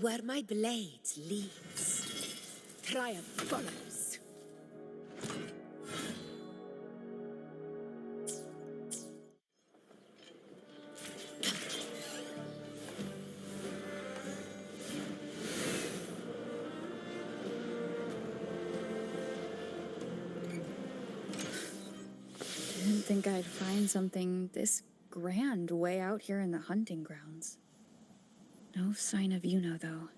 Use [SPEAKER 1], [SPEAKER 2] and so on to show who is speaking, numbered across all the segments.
[SPEAKER 1] Where my blade leads, triumph follows.
[SPEAKER 2] Didn't think I'd find something this grand way out here in the hunting grounds. No sign of Yuno, though.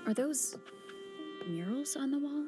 [SPEAKER 2] Are those murals on the wall?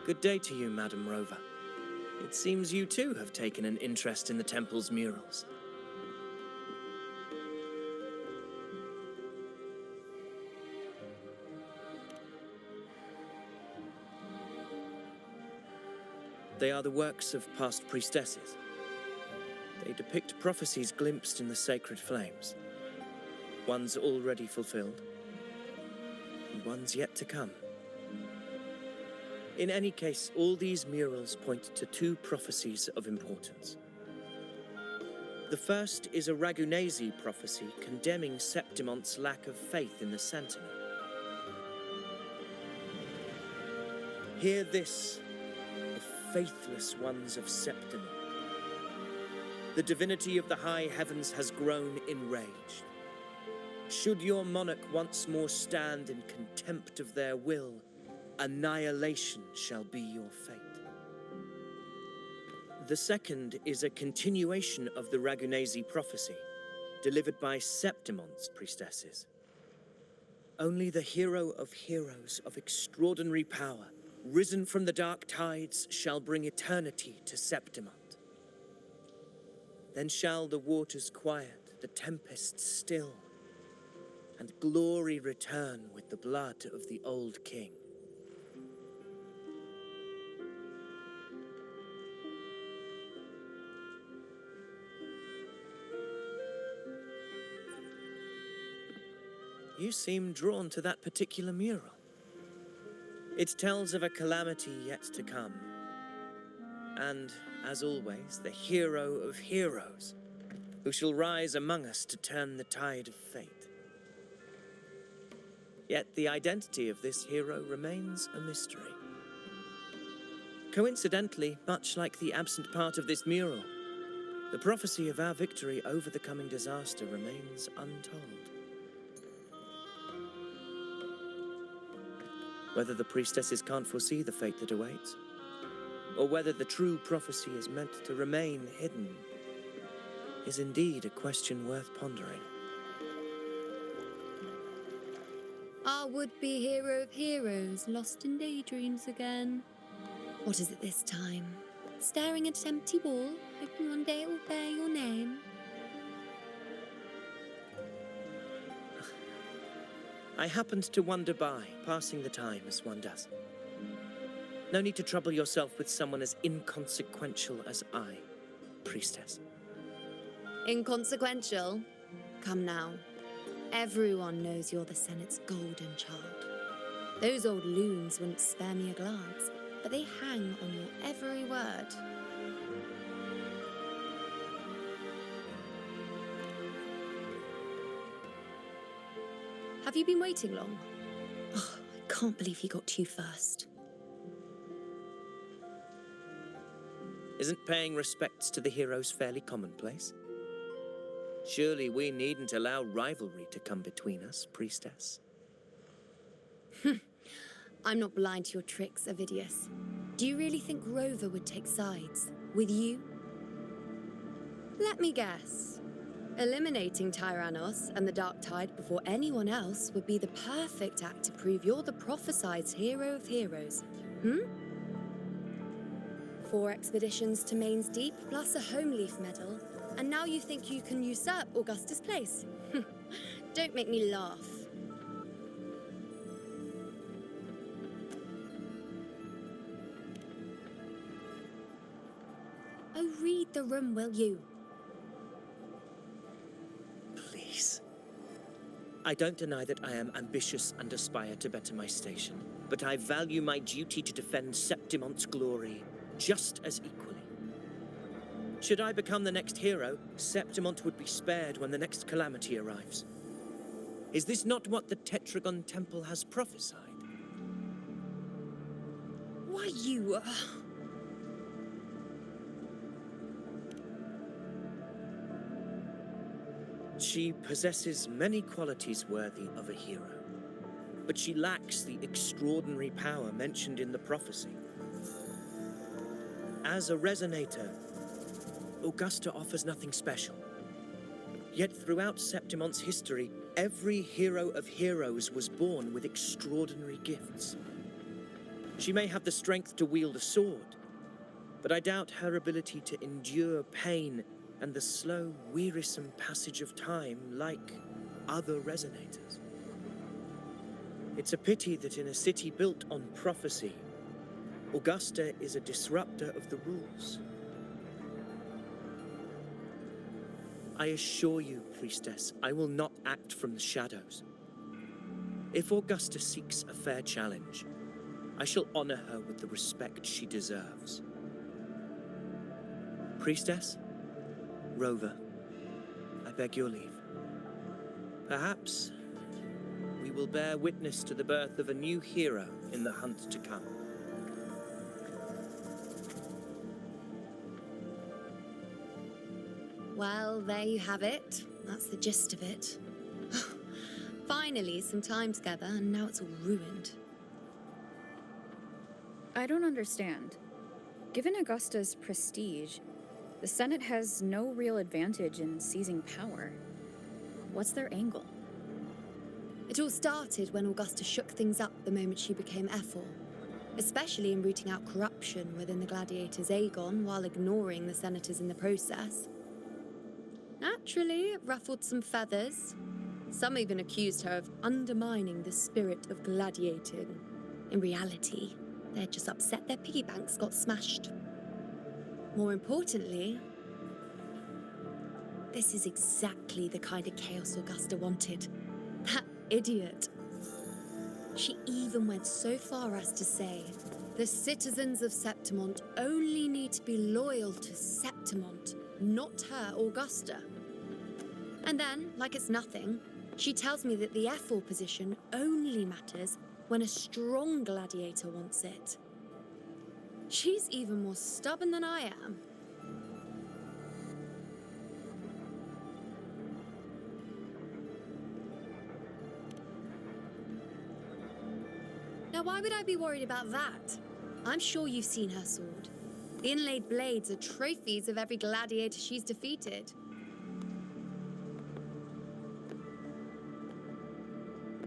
[SPEAKER 3] Good day to you, Madam Rover. It seems you too have taken an interest in the temple's murals. They are the works of past priestesses. They depict prophecies glimpsed in the sacred flames. Ones already fulfilled, and ones yet to come. In any case, all these murals point to two prophecies of importance. The first is a Ragunesi prophecy condemning Septimonte's lack of faith in the Sentinel. Hear this, the faithless ones of Septimont. The divinity of the high heavens has grown enraged. Should your monarch once more stand in contempt of their will, annihilation shall be your fate. The second is a continuation of the Ragunesi prophecy, delivered by Septimon's priestesses. Only the hero of heroes of extraordinary power, risen from the dark tides, shall bring eternity to Septimont. Then shall the waters quiet, the tempests still, and glory return with the blood of the old king. You seem drawn to that particular mural. It tells of a calamity yet to come. And, as always, the hero of heroes, who shall rise among us to turn the tide of fate. Yet the identity of this hero remains a mystery. Coincidentally, much like the absent part of this mural, the prophecy of our victory over the coming disaster remains untold. Whether the priestesses can't foresee the fate that awaits, or whether the true prophecy is meant to remain hidden, is indeed a question worth pondering.
[SPEAKER 4] Our would-be hero of heroes lost in daydreams again. What is it this time? Staring at an empty wall, hoping one day it will bear your name?
[SPEAKER 3] I happened to wander by, passing the time as one does. No need to trouble yourself with someone as inconsequential as I, priestess.
[SPEAKER 4] Inconsequential? Come now. Everyone knows you're the Senate's golden child. Those old loons wouldn't spare me a glance, but they hang on your every word. Have you been waiting long? Oh, I can't believe he got to you first.
[SPEAKER 3] Isn't paying respects to the heroes fairly commonplace? Surely we needn't allow rivalry to come between us, priestess.
[SPEAKER 4] I'm not blind to your tricks, Avidius. Do you really think Rover would take sides with you? Let me guess. Eliminating Tyrannos and the Dark Tide before anyone else would be the perfect act to prove you're the prophesied hero of heroes. 4 expeditions to Main's Deep, plus a Home Leaf medal, and now you think you can usurp Augustus' place? Don't make me laugh. Oh, read the room, will you?
[SPEAKER 3] Please. I don't deny that I am ambitious and aspire to better my station, but I value my duty to defend Septimont's glory just as equally. Should I become the next hero, Septimont would be spared when the next calamity arrives. Is this not what the Tetragon Temple has prophesied?
[SPEAKER 4] Why, you...
[SPEAKER 3] She possesses many qualities worthy of a hero, but she lacks the extraordinary power mentioned in the prophecy. As a resonator, Augusta offers nothing special. Yet throughout Septimont's history, every hero of heroes was born with extraordinary gifts. She may have the strength to wield a sword, but I doubt her ability to endure pain and the slow, wearisome passage of time like other resonators. It's a pity that in a city built on prophecy, Augusta is a disruptor of the rules. I assure you, priestess, I will not act from the shadows. If Augusta seeks a fair challenge, I shall honor her with the respect she deserves. Priestess, Rover, I beg your leave. Perhaps we will bear witness to the birth of a new hero in the hunt to come.
[SPEAKER 4] Well, there you have it. That's the gist of it. Finally, some time together, and now it's all ruined.
[SPEAKER 2] I don't understand. Given Augusta's prestige, the Senate has no real advantage in seizing power. What's their angle?
[SPEAKER 4] It all started when Augusta shook things up the moment she became Ethel, especially in rooting out corruption within the gladiators' Aegon while ignoring the senators in the process. Naturally, it ruffled some feathers. Some even accused her of undermining the spirit of gladiating. In reality, they're just upset their piggy banks got smashed. More importantly, this is exactly the kind of chaos Augusta wanted. That idiot. She even went so far as to say, the citizens of Septimont only need to be loyal to Septimont, not her, Augusta. And then, like it's nothing, she tells me that the Ethel position only matters when a strong gladiator wants it. She's even more stubborn than I am. Now, why would I be worried about that? I'm sure you've seen her sword. The inlaid blades are trophies of every gladiator she's defeated.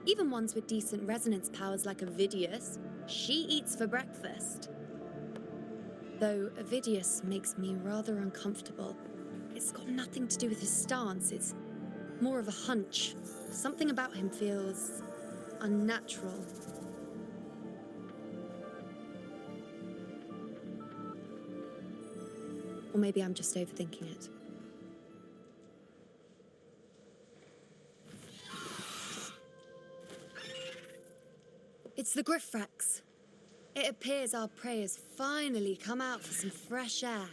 [SPEAKER 4] Even ones with decent resonance powers like Ovidius, she eats for breakfast. Though Ovidius makes me rather uncomfortable. It's got nothing to do with his stance, it's more of a hunch. Something about him feels unnatural. Or maybe I'm just overthinking it. It's the Griffrex. It appears our prey has finally come out for some fresh air.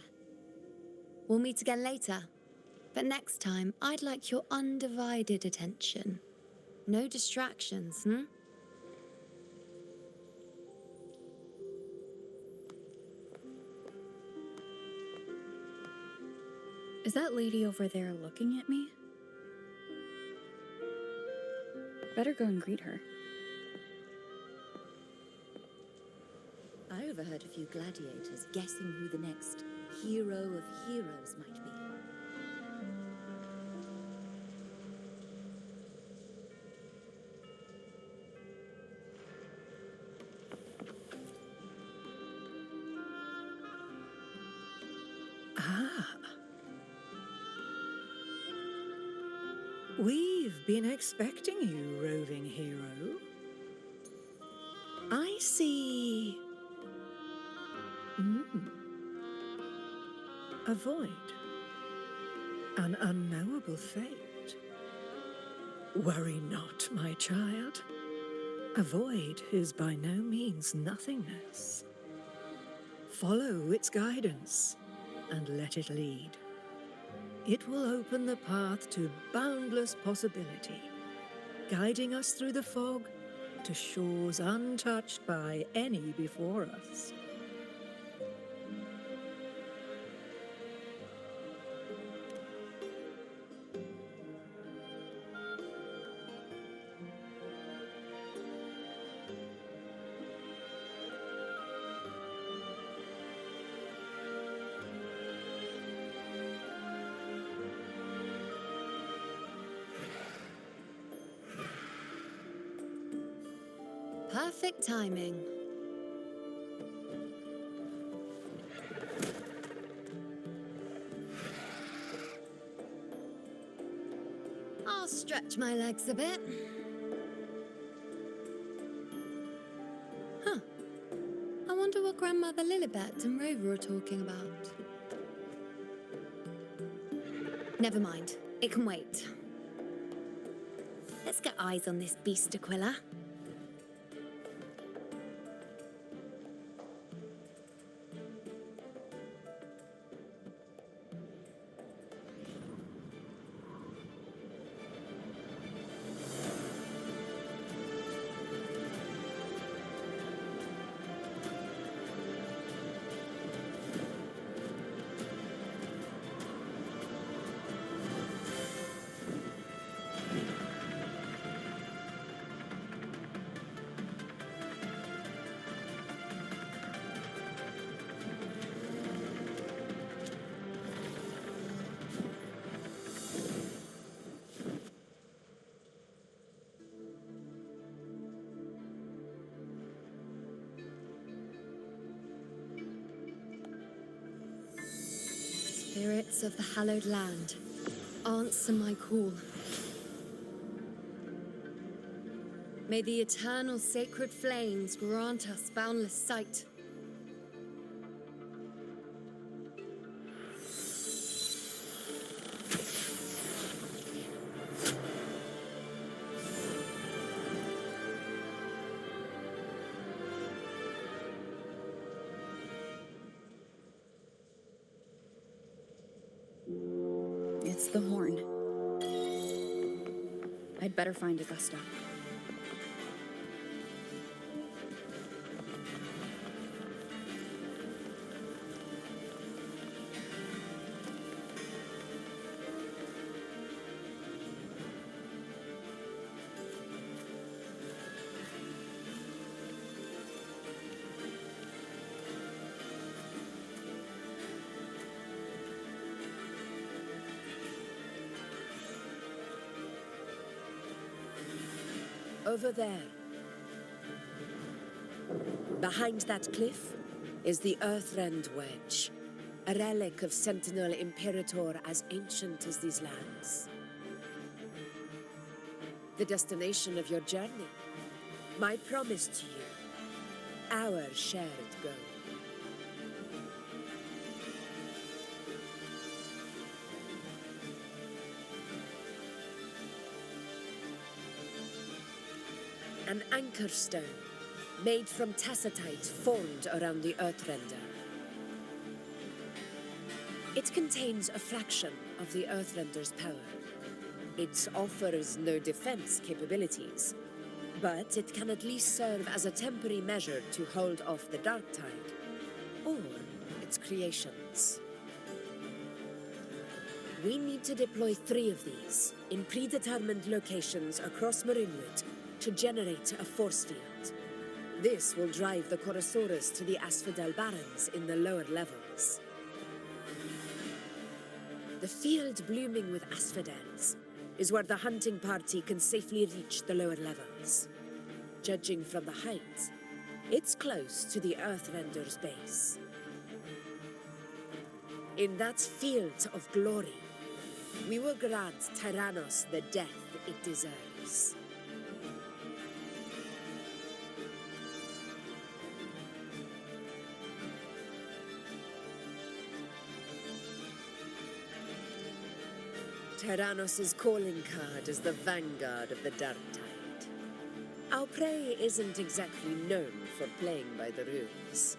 [SPEAKER 4] We'll meet again later. But next time, I'd like your undivided attention. No distractions,
[SPEAKER 2] Is that lady over there looking at me? Better go and greet her.
[SPEAKER 5] I overheard a few gladiators guessing who the next hero of heroes might be.
[SPEAKER 6] We've been expecting you, roving hero. I see... a void. An unknowable fate. Worry not, my child. A void is by no means nothingness. Follow its guidance and let it lead. It will open the path to boundless possibility, guiding us through the fog to shores untouched by any before us.
[SPEAKER 4] Perfect timing. I'll stretch my legs a bit. Huh. I wonder what Grandmother Lilibet and Rover are talking about. Never mind. It can wait. Let's get eyes on this beast, Aquila. Spirits of the hallowed land, answer my call. May the eternal sacred flames grant us boundless sight.
[SPEAKER 2] It's the horn. I'd better find Augusta.
[SPEAKER 7] Over there. Behind that cliff is the Earthrend Wedge, a relic of Sentinel Imperator as ancient as these lands. The destination of your journey, my promise to you, our shared goal. An anchor stone, made from tacitite formed around the Earthrender. It contains a fraction of the Earthrender's power. It offers no defense capabilities, but it can at least serve as a temporary measure to hold off the dark tide, or its creations. We need to deploy 3 of these in predetermined locations across Marinwood to generate a force field. This will drive the Chorosaurus to the Asphodel Barrens in the lower levels. The field blooming with asphodels is where the hunting party can safely reach the lower levels. Judging from the height, it's close to the Earthrender's base. In that field of glory, we will grant Tyrannos the death it deserves. Tyrannos' calling card is the vanguard of the dark tide. Our prey isn't exactly known for playing by the rules.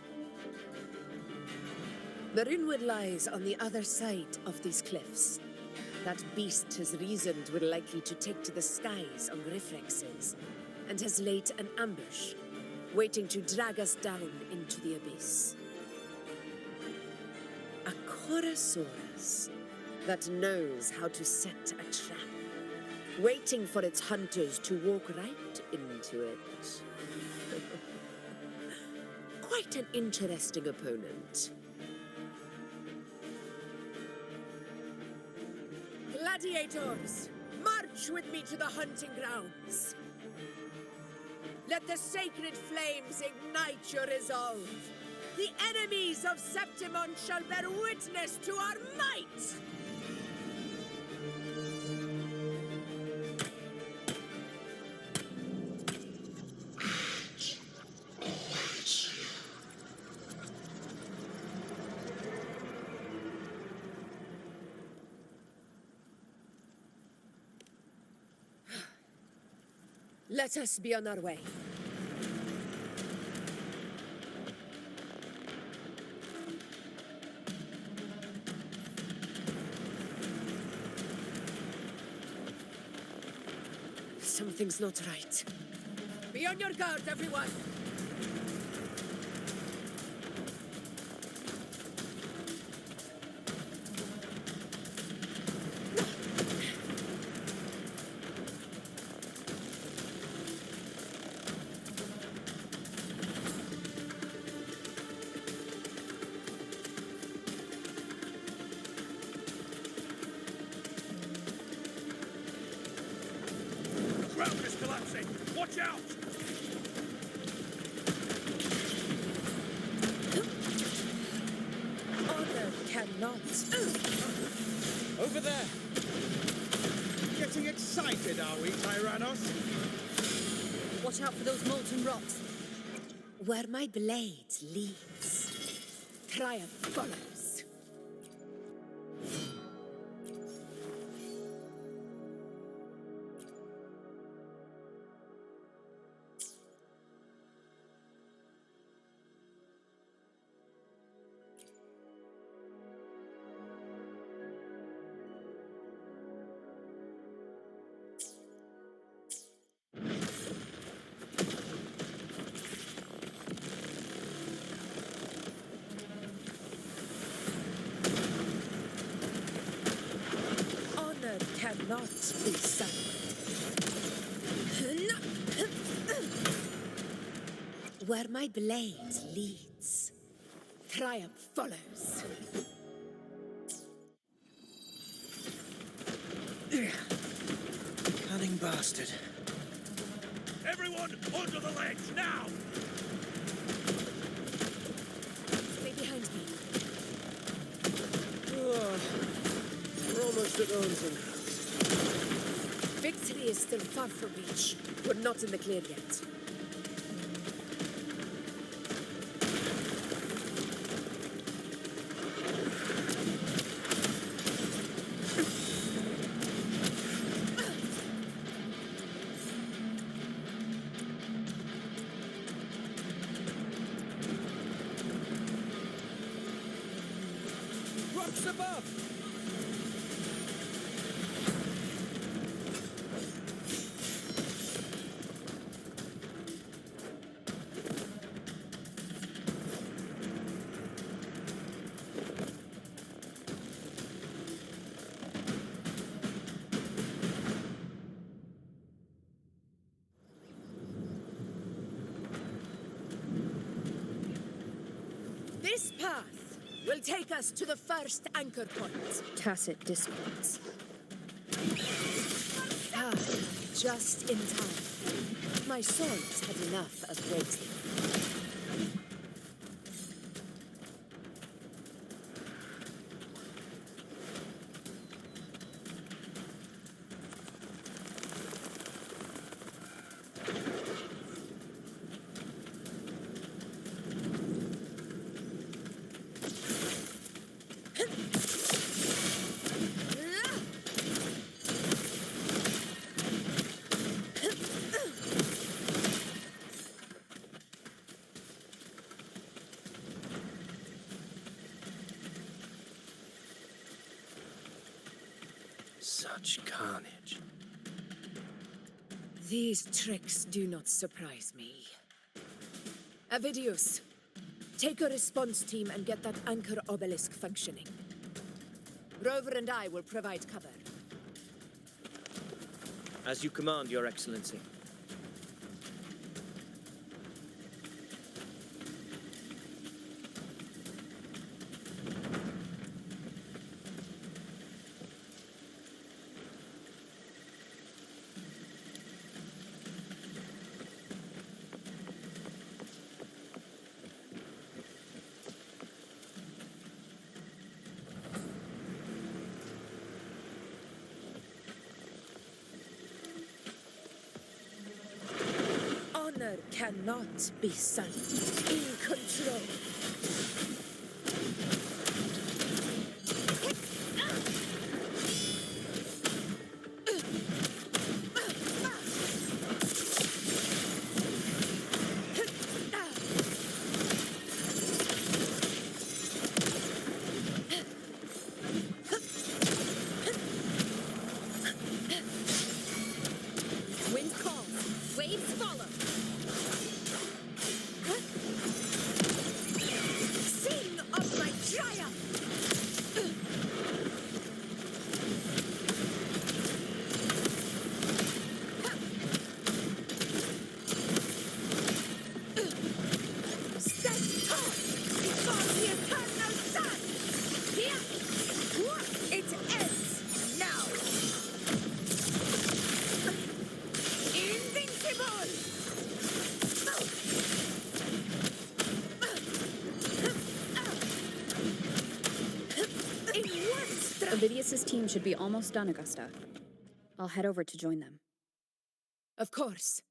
[SPEAKER 7] Marinwood lies on the other side of these cliffs. That beast has reasoned we're likely to take to the skies on reflexes, and has laid an ambush, waiting to drag us down into the abyss. A Chorosaurus that knows how to set a trap, waiting for its hunters to walk right into it. Quite an interesting opponent. Gladiators, march with me to the hunting grounds. Let the sacred flames ignite your resolve. The enemies of Septimon shall bear witness to our might! Let us be on our way. Something's not right. Be on your guard, everyone!
[SPEAKER 8] Ground is collapsing! Watch out!
[SPEAKER 7] Honor cannot.
[SPEAKER 3] Over there!
[SPEAKER 8] Getting excited, are we, Tyrannos?
[SPEAKER 5] Watch out for those molten rocks.
[SPEAKER 1] Where my blade leads, triumph follows.
[SPEAKER 7] Honor cannot be silenced.
[SPEAKER 1] Where my blade leads, triumph follows.
[SPEAKER 3] Cunning bastard.
[SPEAKER 8] Everyone, onto the ledge, now!
[SPEAKER 1] Stay behind me.
[SPEAKER 3] Oh, we're almost at Onsen.
[SPEAKER 7] Victory is still far from reach. We're not in the clear yet.
[SPEAKER 3] Rocks above!
[SPEAKER 7] This path will take us to the first anchor point.
[SPEAKER 2] Tacit discords.
[SPEAKER 7] Ah, just in time. My swords had enough of waiting.
[SPEAKER 3] Such carnage.
[SPEAKER 7] These tricks do not surprise me. Avidius, take a response team and get that anchor obelisk functioning. Rover and I will provide cover.
[SPEAKER 3] As you command, Your Excellency.
[SPEAKER 7] Honor cannot be sunk. In control. Wind calls, waves follow. Sing of my triumph! Stand tall before the eternal sun! Here! It ends now! Invincible!
[SPEAKER 2] Ovidius's team should be almost done, Augusta. I'll head over to join them.
[SPEAKER 1] Of course.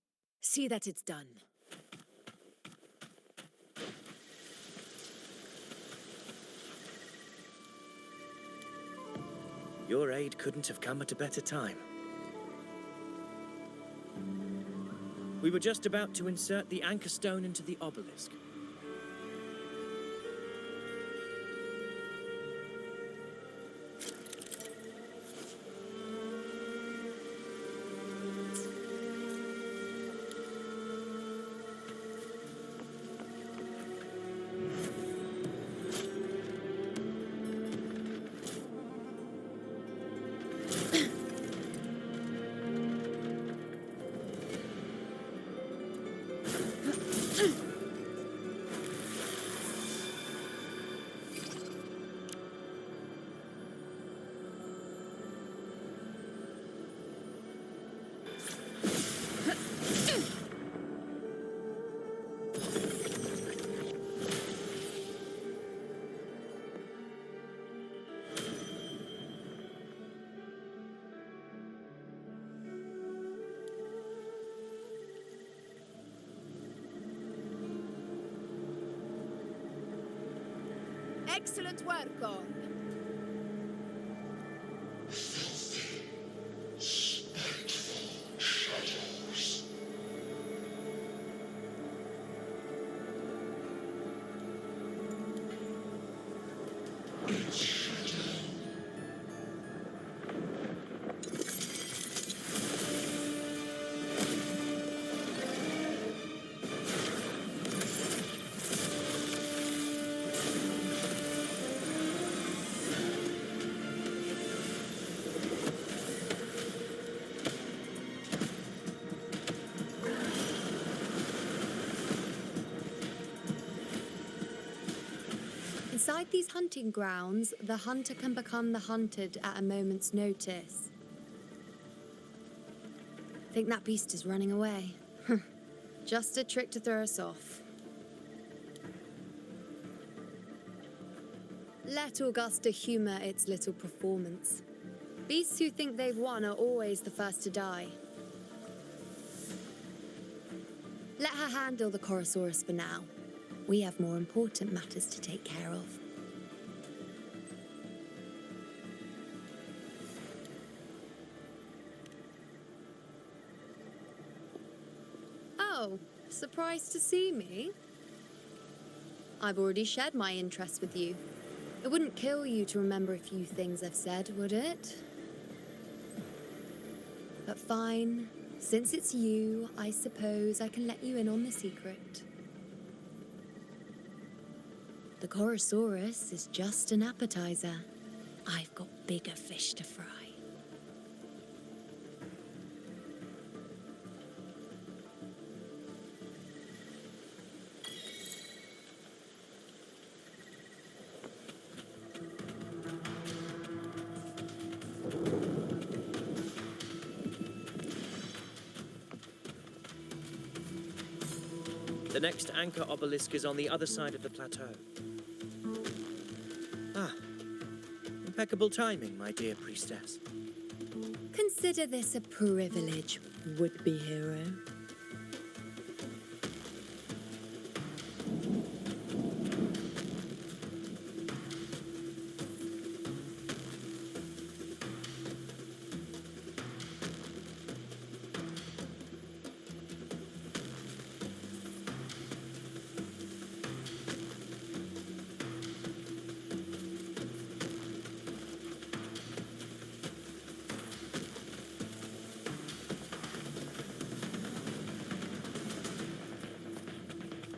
[SPEAKER 1] See that it's done.
[SPEAKER 3] Your aid couldn't have come at a better time. We were just about to insert the anchor stone into the obelisk.
[SPEAKER 1] Excellent work, Gorn.
[SPEAKER 4] Inside these hunting grounds, the hunter can become the hunted at a moment's notice. Think that beast is running away. Just a trick to throw us off. Let Augusta humor its little performance. Beasts who think they've won are always the first to die. Let her handle the Chorosaurus for now. We have more important matters to take care of. Oh, surprised to see me? I've already shared my interest with you. It wouldn't kill you to remember a few things I've said, would it? But fine. Since it's you, I suppose I can let you in on the secret. The Chorosaurus is just an appetizer. I've got bigger fish to fry.
[SPEAKER 3] The next anchor obelisk is on the other side of the plateau. Ah, impeccable timing, my dear priestess.
[SPEAKER 4] Consider this a privilege, would-be hero.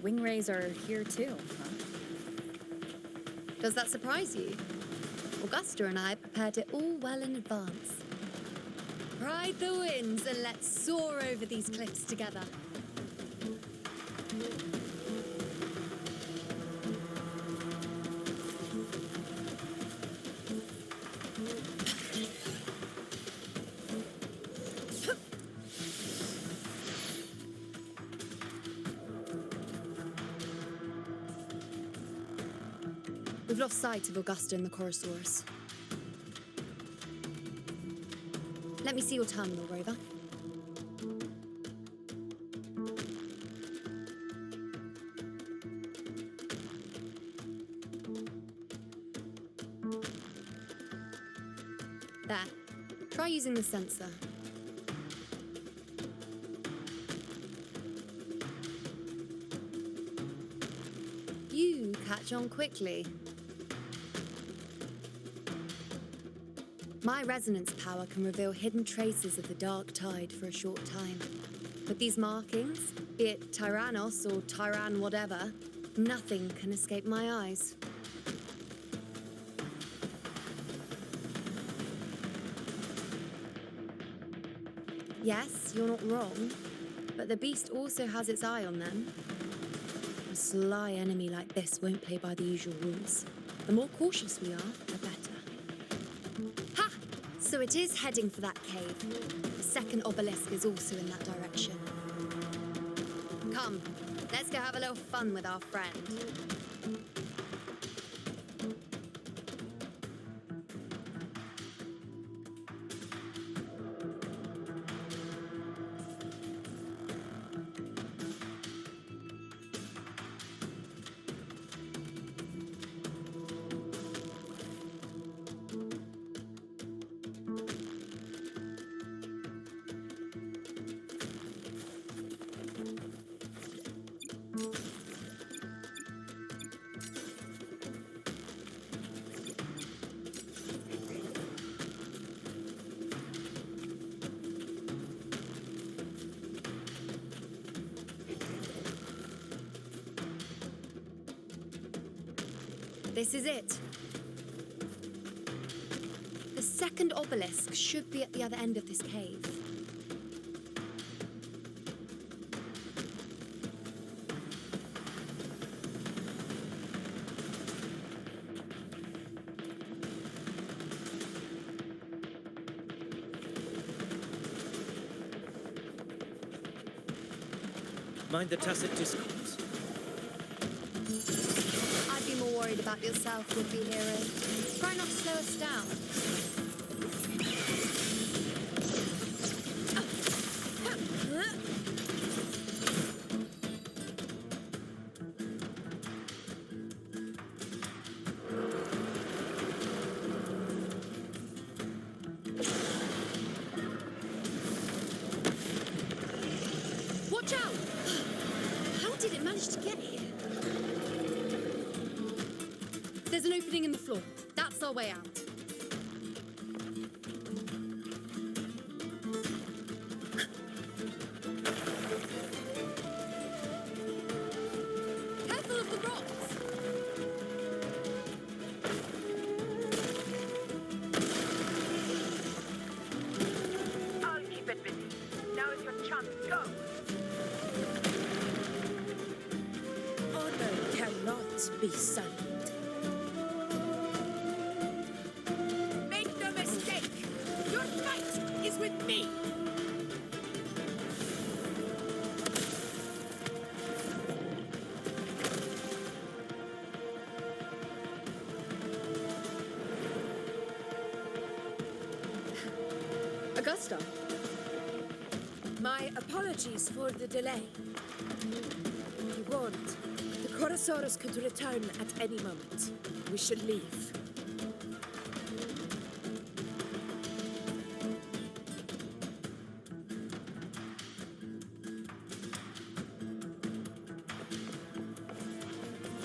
[SPEAKER 2] Wingrays are here too, huh?
[SPEAKER 4] Does that surprise you? Augusta and I prepared it all well in advance. Ride the winds and let's soar over these cliffs together. We've lost sight of Augusta and the Chorosaurus. Let me see your terminal, Rover. There. Try using the sensor. You catch on quickly. My resonance power can reveal hidden traces of the dark tide for a short time. But these markings, be it Tyrannos or Tyran whatever, nothing can escape my eyes. Yes, you're not wrong, but the beast also has its eye on them. A sly enemy like this won't play by the usual rules. The more cautious we are, the better. Ha! So it is heading for that cave. The second obelisk is also in that direction. Come, let's go have a little fun with our friend. This is it. The second obelisk should be at the other end of this cave.
[SPEAKER 3] Mind the tacit discourse.
[SPEAKER 4] I'd be more worried about yourself, would-be hero. Try not to slow us down. Watch out! How did it manage to get here? There's an opening in the floor. That's our way out. Careful of the rocks!
[SPEAKER 6] I'll keep it busy. Now is your chance. Go! Honor cannot be sullied. Make no mistake! Your fight is with me!
[SPEAKER 2] Augusta.
[SPEAKER 6] My apologies for the delay. Be warned, the Chorosaurus could return at any moment. We should leave.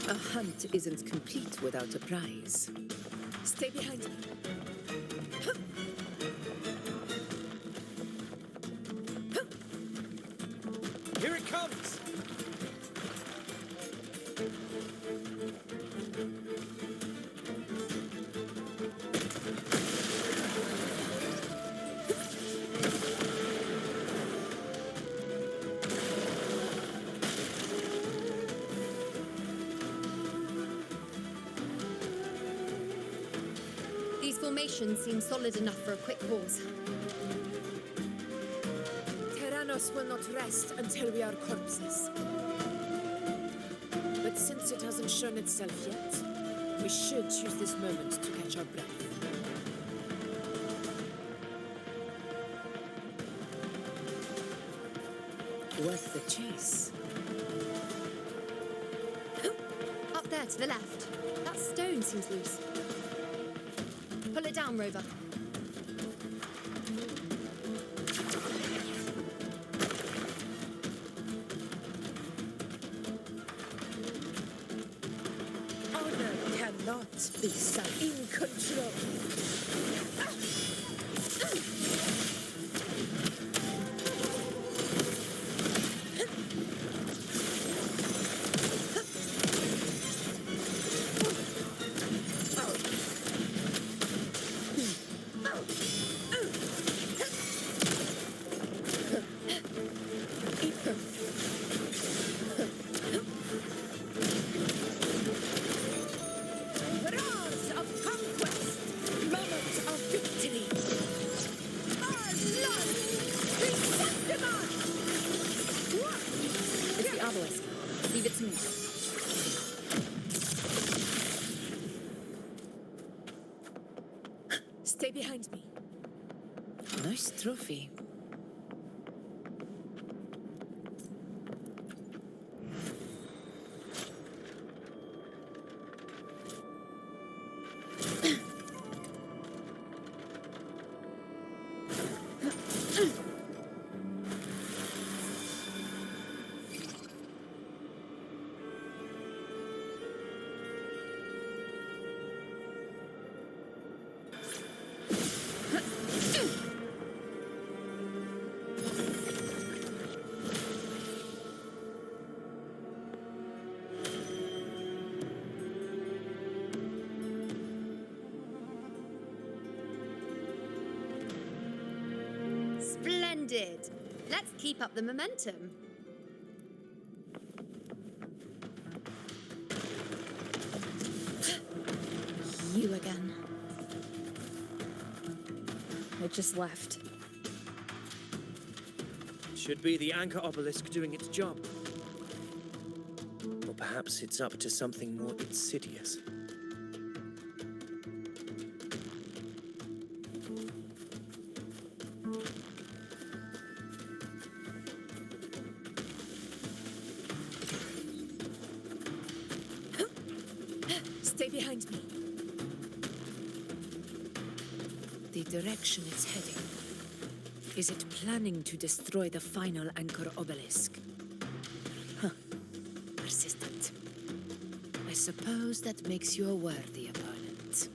[SPEAKER 7] A hunt isn't complete without a prize.
[SPEAKER 6] Stay behind me.
[SPEAKER 3] Here it comes!
[SPEAKER 4] These formations seem solid enough for a quick pause.
[SPEAKER 6] Tyrannos will not rest until we are corpses. But since it hasn't shown itself yet, we should use this moment to catch our breath.
[SPEAKER 7] Worth the chase.
[SPEAKER 4] Up there to the left. That stone seems loose. Pull it down, Rover.
[SPEAKER 7] Honor cannot be sunk. In control.
[SPEAKER 6] Roars of conquest! Moments of victory! Our blood! Chrysanthemum!
[SPEAKER 2] It's the obelisk. Leave it to me.
[SPEAKER 7] Stay behind me. Nice trophy.
[SPEAKER 4] Splendid. Let's keep up the momentum. You again.
[SPEAKER 2] It just left.
[SPEAKER 3] Should be the anchor obelisk doing its job. Or perhaps it's up to something more insidious.
[SPEAKER 7] Stay behind me. The direction it's heading. Is it planning to destroy the final anchor obelisk? Huh. Persistent. I suppose that makes you a worthy opponent.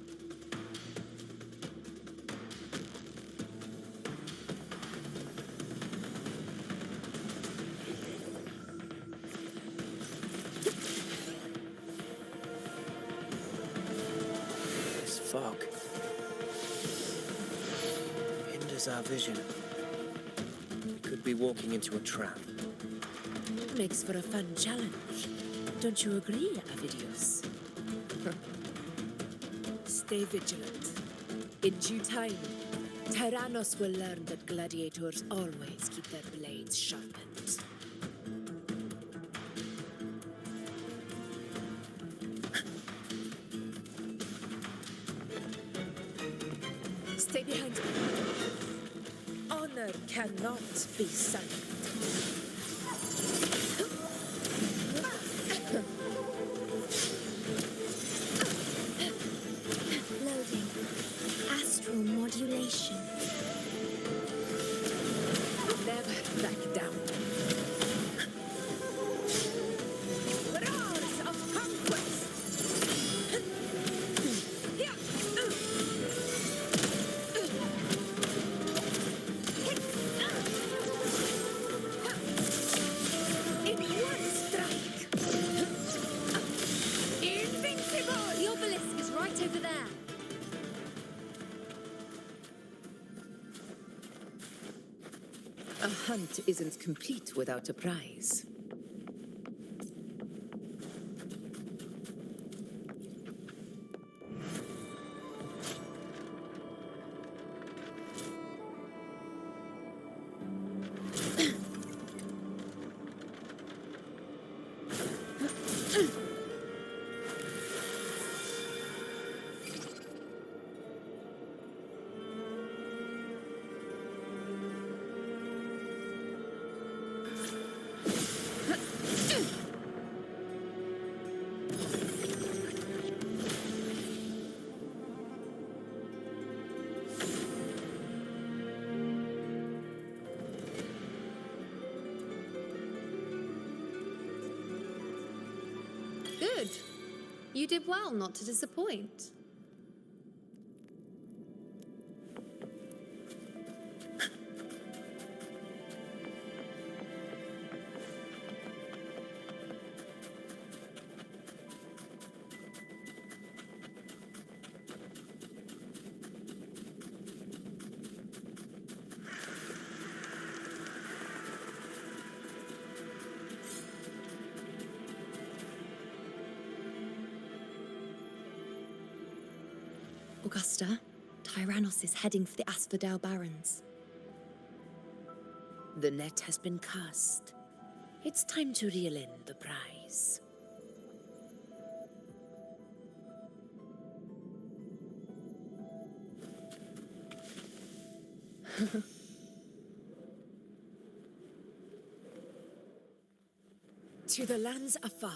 [SPEAKER 3] This fog hinders our vision. We could be walking into a trap.
[SPEAKER 7] Makes for a fun challenge. Don't you agree, Avidius? Stay vigilant. In due time, Tyrannos will learn that gladiators always keep their blades sharpened. Stay behind me. Honor cannot be sullied.
[SPEAKER 4] Loading. Astral modulation.
[SPEAKER 7] Never back down.
[SPEAKER 6] Roars of conquest!
[SPEAKER 4] In one strike. Invincible! The obelisk is right over there.
[SPEAKER 7] A hunt isn't complete without a prize.
[SPEAKER 4] Good. You did well not to disappoint. Augusta, Tyrannos is heading for the Asphodel Barrens.
[SPEAKER 7] The net has been cast. It's time to reel in the prize.
[SPEAKER 6] To the lands afar.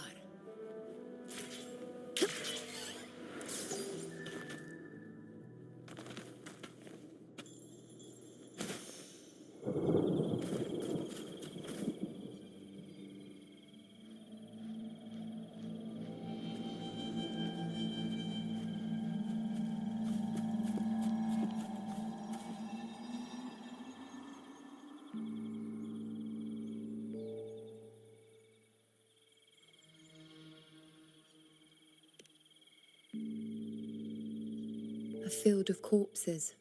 [SPEAKER 4] A field of corpses.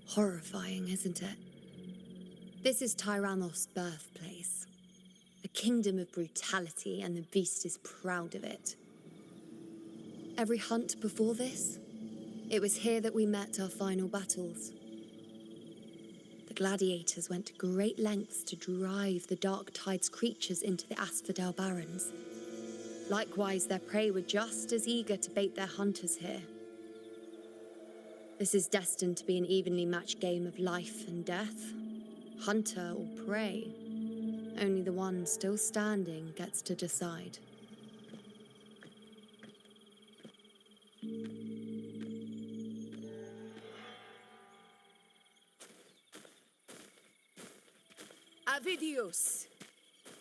[SPEAKER 4] Horrifying, isn't it? This is Tyrannos' birthplace. A kingdom of brutality, and the beast is proud of it. Every hunt before this, it was here that we met our final battles. The gladiators went to great lengths to drive the Dark Tide's creatures into the Asphodel Barrens. Likewise, their prey were just as eager to bait their hunters here. This is destined to be an evenly matched game of life and death. Hunter or prey. Only the one still standing gets to decide.
[SPEAKER 7] Avidius,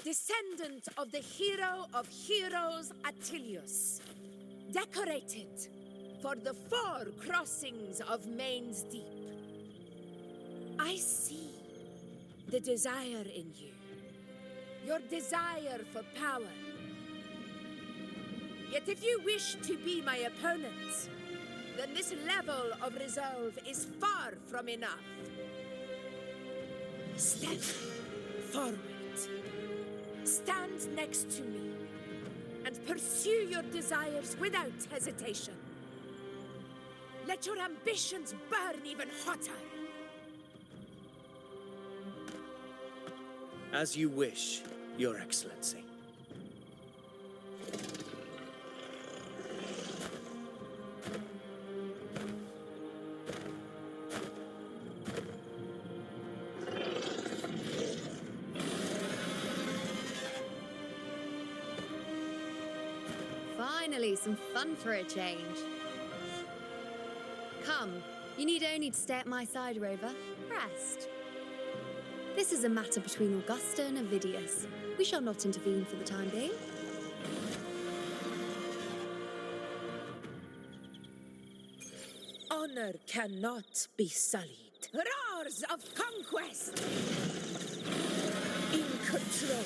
[SPEAKER 7] descendant of the hero of heroes Attilius, decorated for the 4 crossings of Main's Deep. I see the desire in you, your desire for power. Yet if you wish to be my opponent, then this level of resolve is far from enough. Step forward. Stand next to me and pursue your desires without hesitation. Let your ambitions burn even hotter.
[SPEAKER 3] As you wish, Your Excellency.
[SPEAKER 4] Finally, some fun for a change. Come, you need only to stay at my side, Rover. Rest. This is a matter between Augusta and Avidius. We shall not intervene for the time being.
[SPEAKER 7] Honor cannot be sullied. Roars of conquest! In control.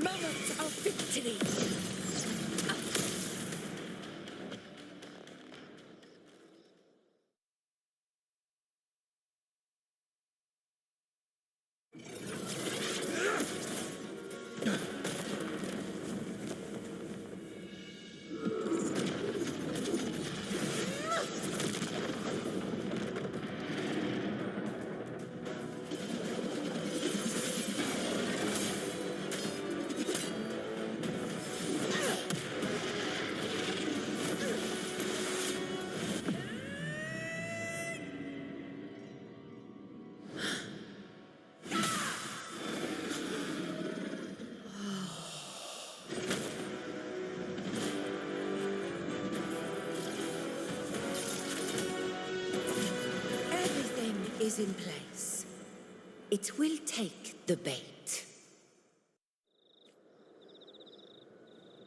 [SPEAKER 7] Moment of victory! Everything is in place. It will take the bait.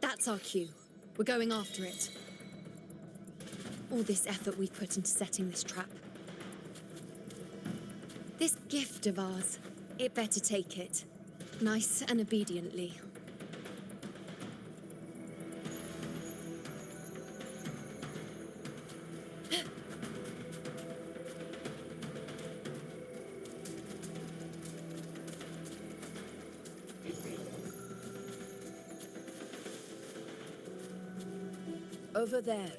[SPEAKER 4] That's our cue. We're going after it. All this effort we've put into setting this trap. This gift of ours, it better take it. Nice and obediently.
[SPEAKER 7] Over there.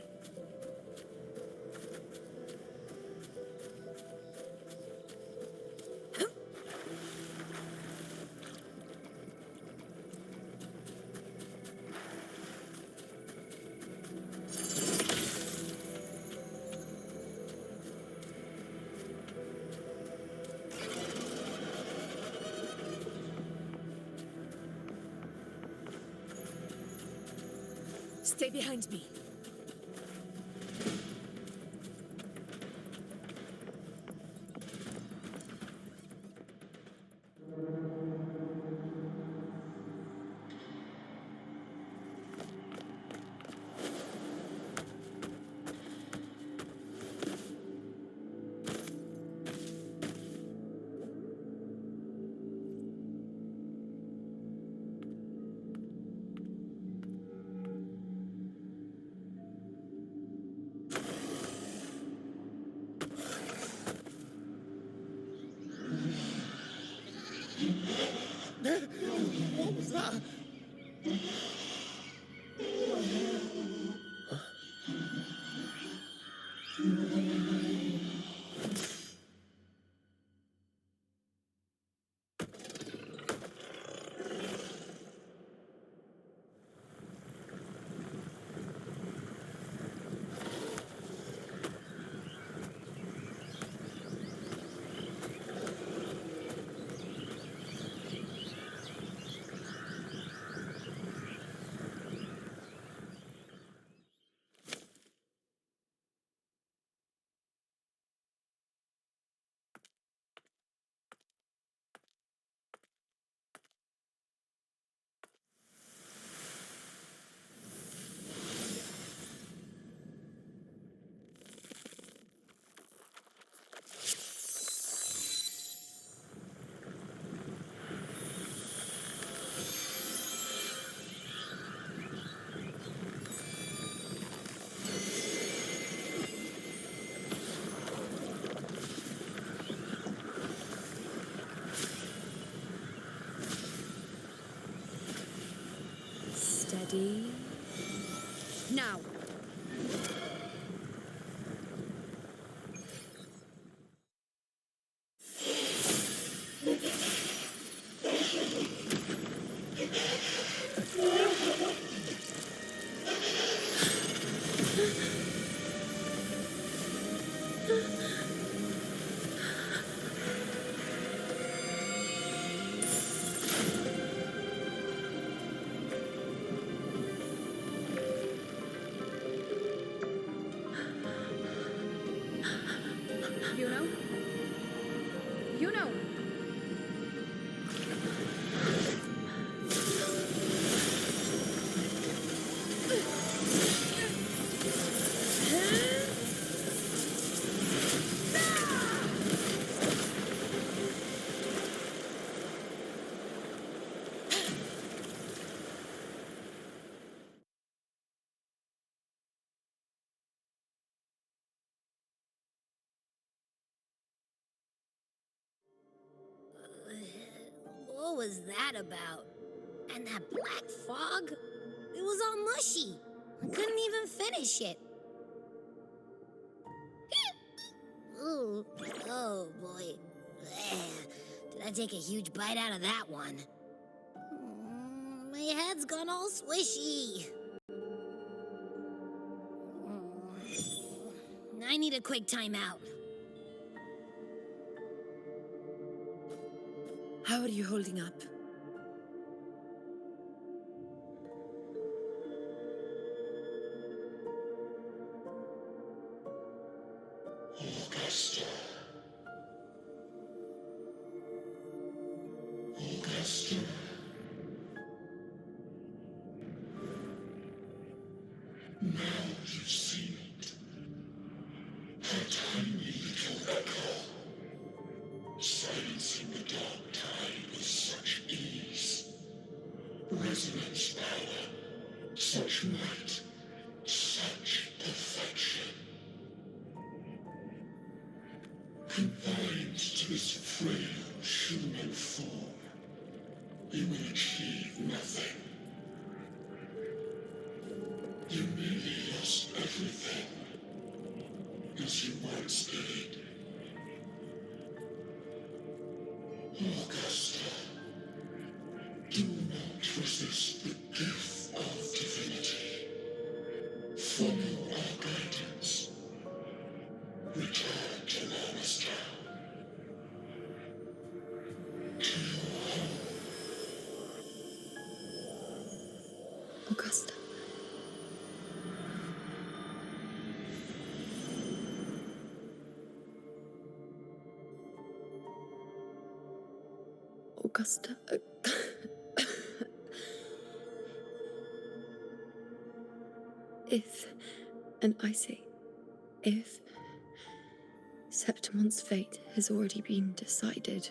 [SPEAKER 7] Stay behind me.
[SPEAKER 8] What was that?
[SPEAKER 4] Steady. Now.
[SPEAKER 9] was that about? And that black fog? It was all mushy. I couldn't even finish it. Ooh, oh boy. Did I take a huge bite out of that one? My head's gone all swishy. I need a quick timeout.
[SPEAKER 7] How are you holding up?
[SPEAKER 10] Augusta. Augusta. Now you've seen it. Her tiny little echo, silencing the dark tide with such ease. Resonance power, such might, such perfection. Confined to this frail human form, you will achieve nothing. You nearly lost everything, as you once did. Augusta, do not resist the gift of divinity. Follow our guidance. Return to Lornestown. To your home.
[SPEAKER 2] Augusta. Augusta.
[SPEAKER 4] If, and I say, if Septimon's fate has already been decided,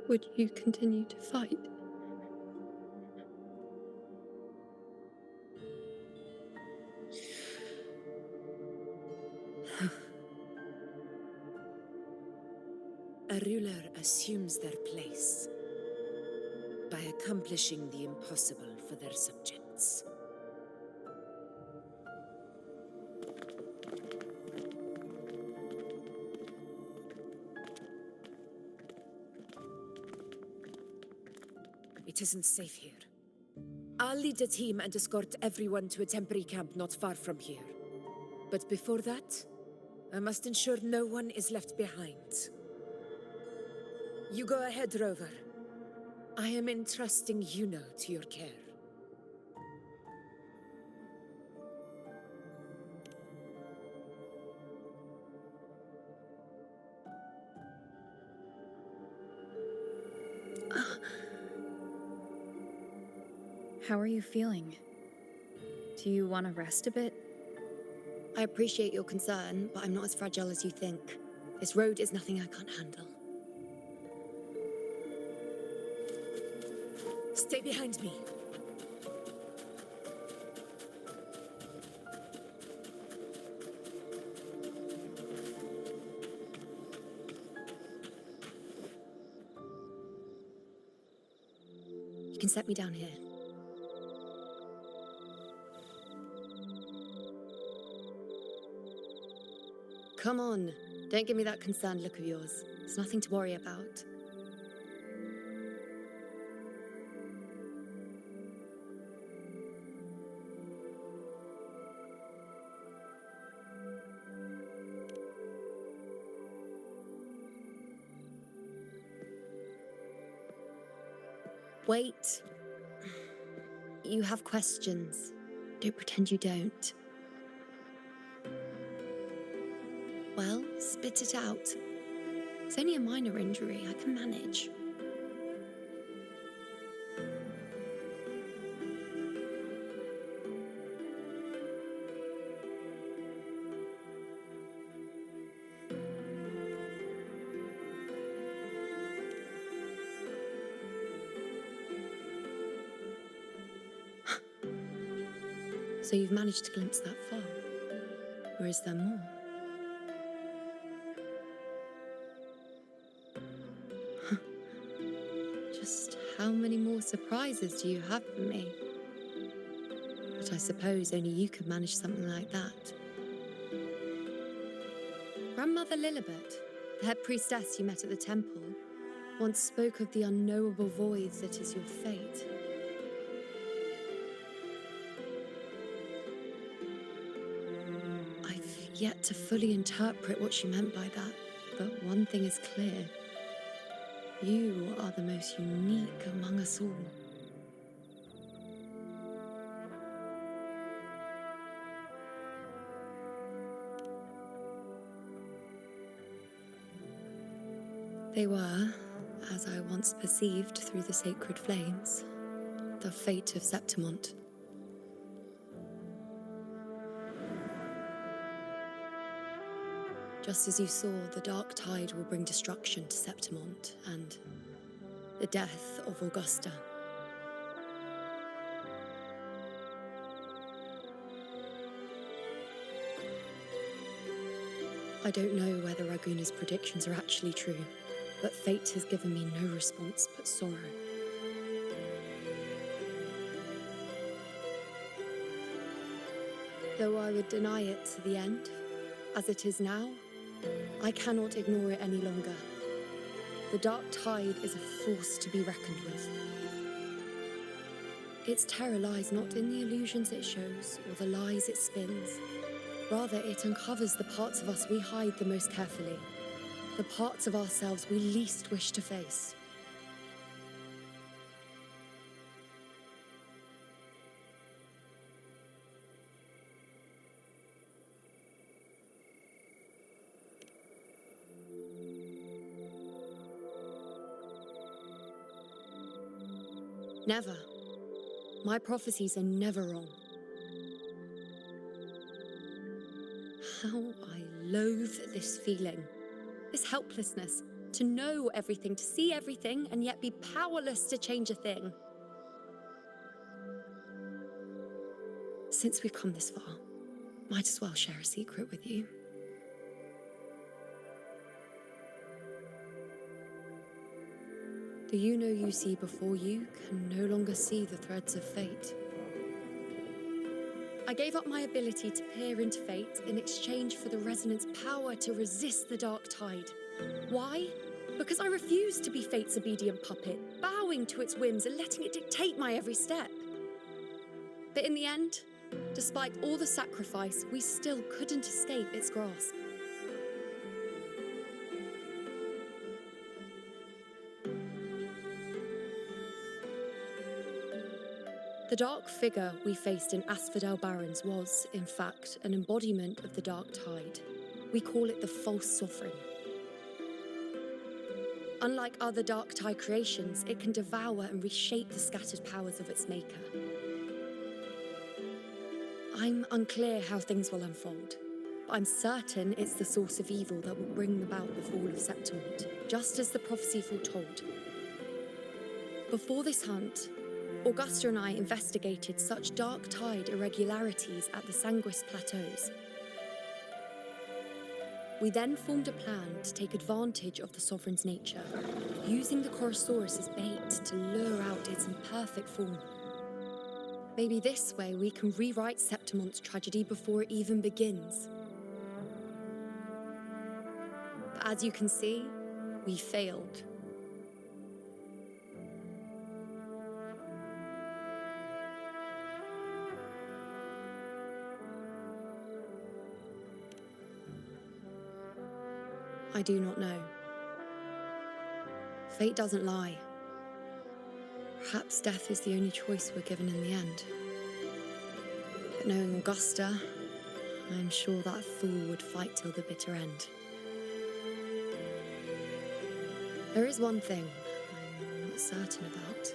[SPEAKER 4] would you continue to fight?
[SPEAKER 7] A ruler assumes their place by accomplishing the impossible for their subjects. It isn't safe here. I'll lead a team and escort everyone to a temporary camp not far from here. But before that, I must ensure no one is left behind. You go ahead, Rover. I am entrusting Yuno to your care.
[SPEAKER 2] How are you feeling? Do you want to rest a bit?
[SPEAKER 4] I appreciate your concern, but I'm not as fragile as you think. This road is nothing I can't handle.
[SPEAKER 7] Stay behind me.
[SPEAKER 4] You can set me down here. Come on, don't give me that concerned look of yours. There's nothing to worry about. Wait. You have questions. Don't pretend you don't. Well, spit it out. It's only a minor injury. I can manage. So you've managed to glimpse that far? Or is there more? Just how many more surprises do you have for me? But I suppose only you could manage something like that. Grandmother Lilibet, the head priestess you met at the temple, once spoke of the unknowable void that is your fate. I've yet to fully interpret what she meant by that, but one thing is clear. You are the most unique among us all. They were, as I once perceived through the sacred flames, the fate of Septimont. Just as you saw, the dark tide will bring destruction to Septimont and the death of Augusta. I don't know whether Raguna's predictions are actually true, but fate has given me no response but sorrow. Though I would deny it to the end, as it is now, I cannot ignore it any longer. The dark tide is a force to be reckoned with. Its terror lies not in the illusions it shows or the lies it spins. Rather, it uncovers the parts of us we hide the most carefully, the parts of ourselves we least wish to face. Never. My prophecies are never wrong. How I loathe this feeling, this helplessness, to know everything, to see everything, and yet be powerless to change a thing. Since we've come this far, might as well share a secret with you. The you see before you can no longer see the threads of fate. I gave up my ability to peer into fate in exchange for the resonance power to resist the dark tide. Why? Because I refused to be fate's obedient puppet, bowing to its whims and letting it dictate my every step. But in the end, despite all the sacrifice, we still couldn't escape its grasp. The dark figure we faced in Asphodel Barrens was, in fact, an embodiment of the dark tide. We call it the false sovereign. Unlike other dark tide creations, it can devour and reshape the scattered powers of its maker. I'm unclear how things will unfold, but I'm certain it's the source of evil that will bring about the fall of Septimont, just as the prophecy foretold. Before this hunt, Augusta and I investigated such dark tide irregularities at the Sanguis Plateaus. We then formed a plan to take advantage of the Sovereign's nature, using the Chorosaurus as bait to lure out its imperfect form. Maybe this way we can rewrite Septimont's tragedy before it even begins. But as you can see, we failed. I do not know. Fate doesn't lie. Perhaps death is the only choice we're given in the end. But knowing Augusta, I'm sure that fool would fight till the bitter end. There is one thing I'm not certain about.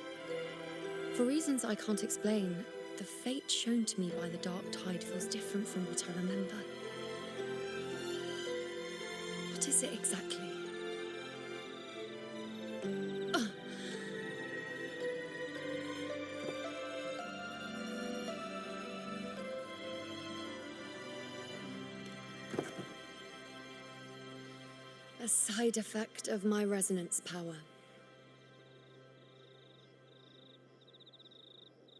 [SPEAKER 4] For reasons I can't explain, the fate shown to me by the dark tide feels different from what I remember. What is it exactly? A side effect of my resonance power.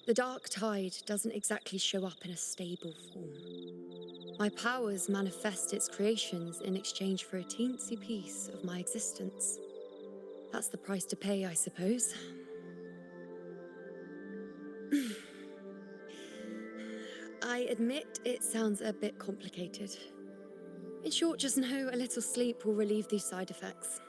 [SPEAKER 4] The dark tide doesn't exactly show up in a stable form. My powers manifest its creations in exchange for a teensy piece of my existence. That's the price to pay, I suppose. I admit it sounds a bit complicated. In short, just know a little sleep will relieve these side effects.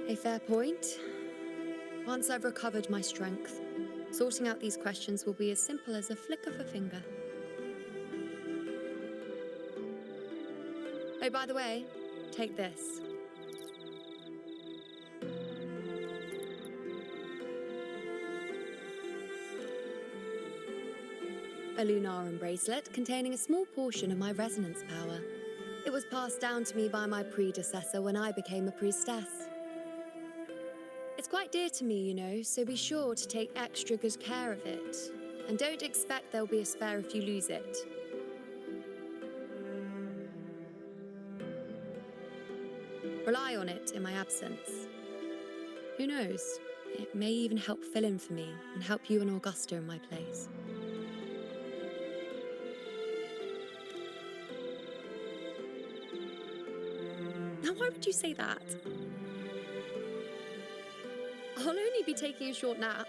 [SPEAKER 4] A fair point. Once I've recovered my strength, sorting out these questions will be as simple as a flick of a finger. Oh, by the way, take this. A Lunarum bracelet containing a small portion of my resonance power. It was passed down to me by my predecessor when I became a priestess. It's quite dear to me, you know, so be sure to take extra good care of it. And don't expect there'll be a spare if you lose it. Rely on it in my absence. Who knows? It may even help fill in for me and help you and Augusta in my place. Now, why would you say that? I'll only be taking a short nap.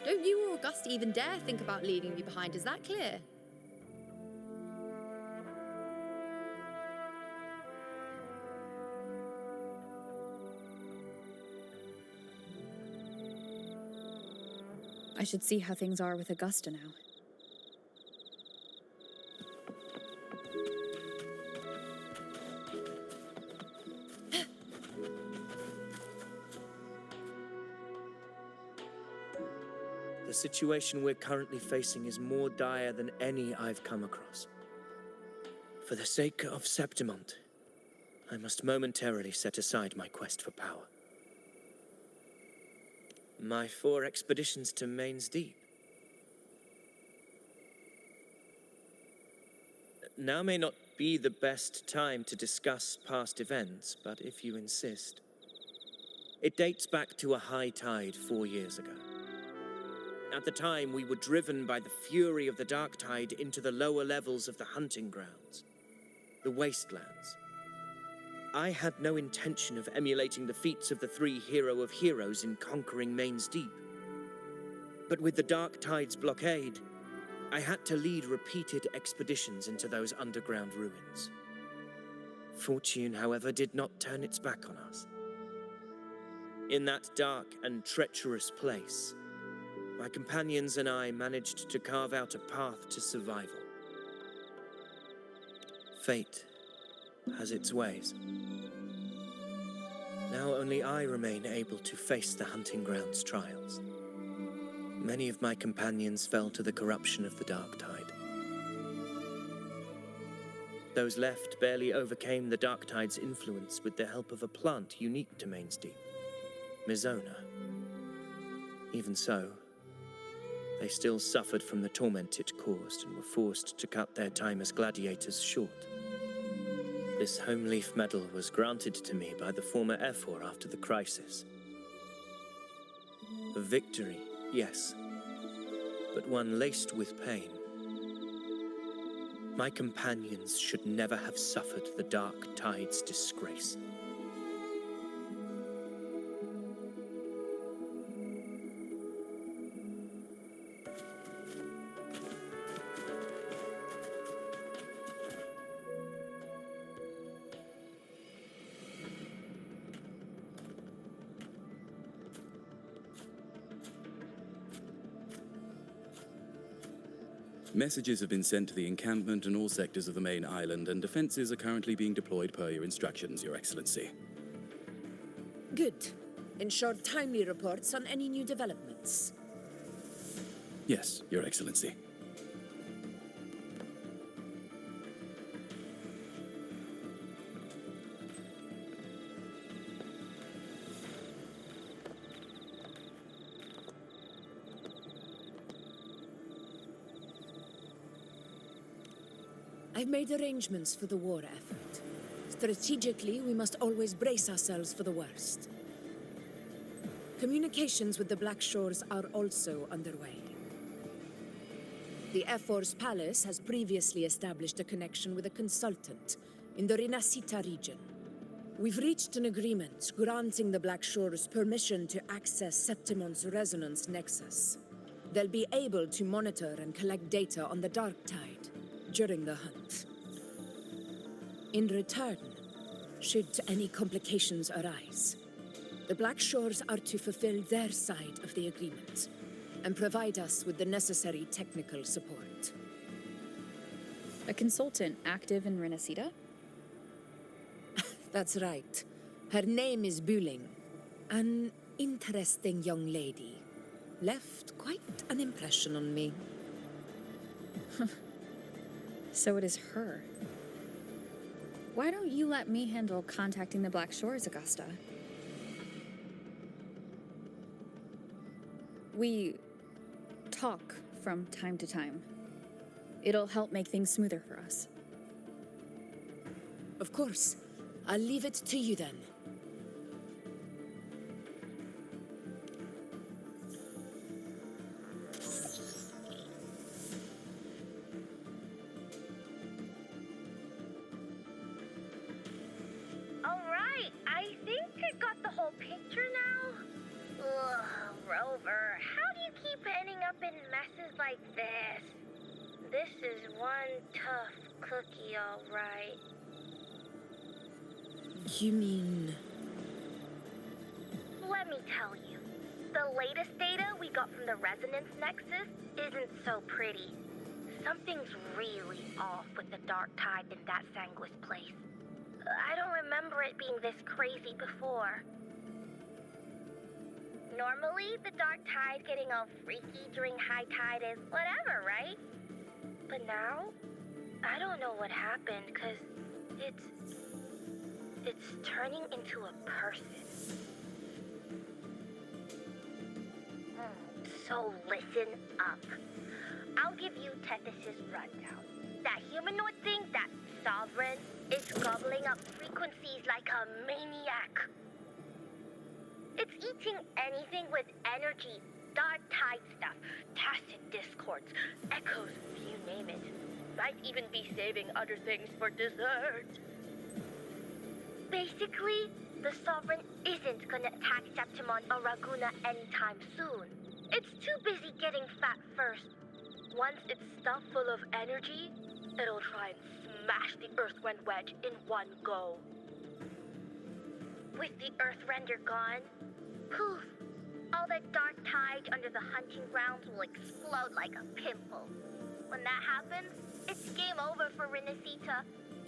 [SPEAKER 4] Don't you or Augusta even dare think about leaving me behind, is that clear?
[SPEAKER 2] I should see how things are with Augusta now.
[SPEAKER 3] The situation we're currently facing is more dire than any I've come across. For the sake of Septimont, I must momentarily set aside my quest for power. My 4 expeditions to Main's Deep. Now may not be the best time to discuss past events, but if you insist. It dates back to a high tide 4 years ago. At the time, we were driven by the fury of the dark tide into the lower levels of the hunting grounds, the wastelands. I had no intention of emulating the feats of the 3 hero of heroes in conquering Main's Deep. But with the dark tide's blockade, I had to lead repeated expeditions into those underground ruins. Fortune, however, did not turn its back on us. In that dark and treacherous place, my companions and I managed to carve out a path to survival. Fate has its ways. Now only I remain able to face the hunting grounds trials. Many of my companions fell to the corruption of the dark tide. Those left barely overcame the dark tide's influence with the help of a plant unique to Main's Deep, Mizona. Even so, they still suffered from the torment it caused and were forced to cut their time as gladiators short. This home leaf medal was granted to me by the former Ephor after the crisis. A victory, yes, but one laced with pain. My companions should never have suffered the dark tide's disgrace.
[SPEAKER 11] Messages have been sent to the encampment and all sectors of the main island, and defenses are currently being deployed per your instructions, Your Excellency.
[SPEAKER 7] Good. Ensure timely reports on any new developments.
[SPEAKER 11] Yes, Your Excellency.
[SPEAKER 7] I've made arrangements for the war effort. Strategically, we must always brace ourselves for the worst. Communications with the Black Shores are also underway. The Air Force Palace has previously established a connection with a consultant in the Renacita region. We've reached an agreement granting the Black Shores permission to access Septimon's resonance nexus. They'll be able to monitor and collect data on the Dark Tide during the hunt. In return, should any complications arise, the Black Shores are to fulfill their side of the agreement and provide us with the necessary technical support.
[SPEAKER 2] A consultant active in Renacita?
[SPEAKER 7] That's right. Her name is Buling. An interesting young lady. Left quite an impression on me.
[SPEAKER 2] So it is her. Why don't you let me handle contacting the Black Shores, Augusta? We talk from time to time. It'll help make things smoother for us.
[SPEAKER 7] Of course. I'll leave it to you then.
[SPEAKER 12] Alright, I think I got the whole picture now. Ugh, Rover, how do you keep ending up in messes like this? This is one tough cookie, alright.
[SPEAKER 7] You mean...
[SPEAKER 12] Let me tell you, the latest data we got from the resonance nexus isn't so pretty. Something's really off with the Dark Tide in that Sanguis place. I don't remember it being this crazy before. Normally, the Dark Tide getting all freaky during high tide is whatever, right? But now, I don't know what happened, because it's turning into a person. So listen up. I'll give you Tethys' rundown. That humanoid thing, that Sovereign, is gobbling up frequencies like a maniac. It's eating anything with energy, Dark Tide stuff, tacit discords, echoes, you name it. Might even be saving other things for dessert. Basically, the Sovereign isn't gonna attack Septimon or Raguna anytime soon. It's too busy getting fat first. Once it's stuffed full of energy, it'll try and smash the Earthrend wedge in one go. With the Earthrender gone, poof, all that Dark Tide under the hunting grounds will explode like a pimple. When that happens, it's game over for Renacita.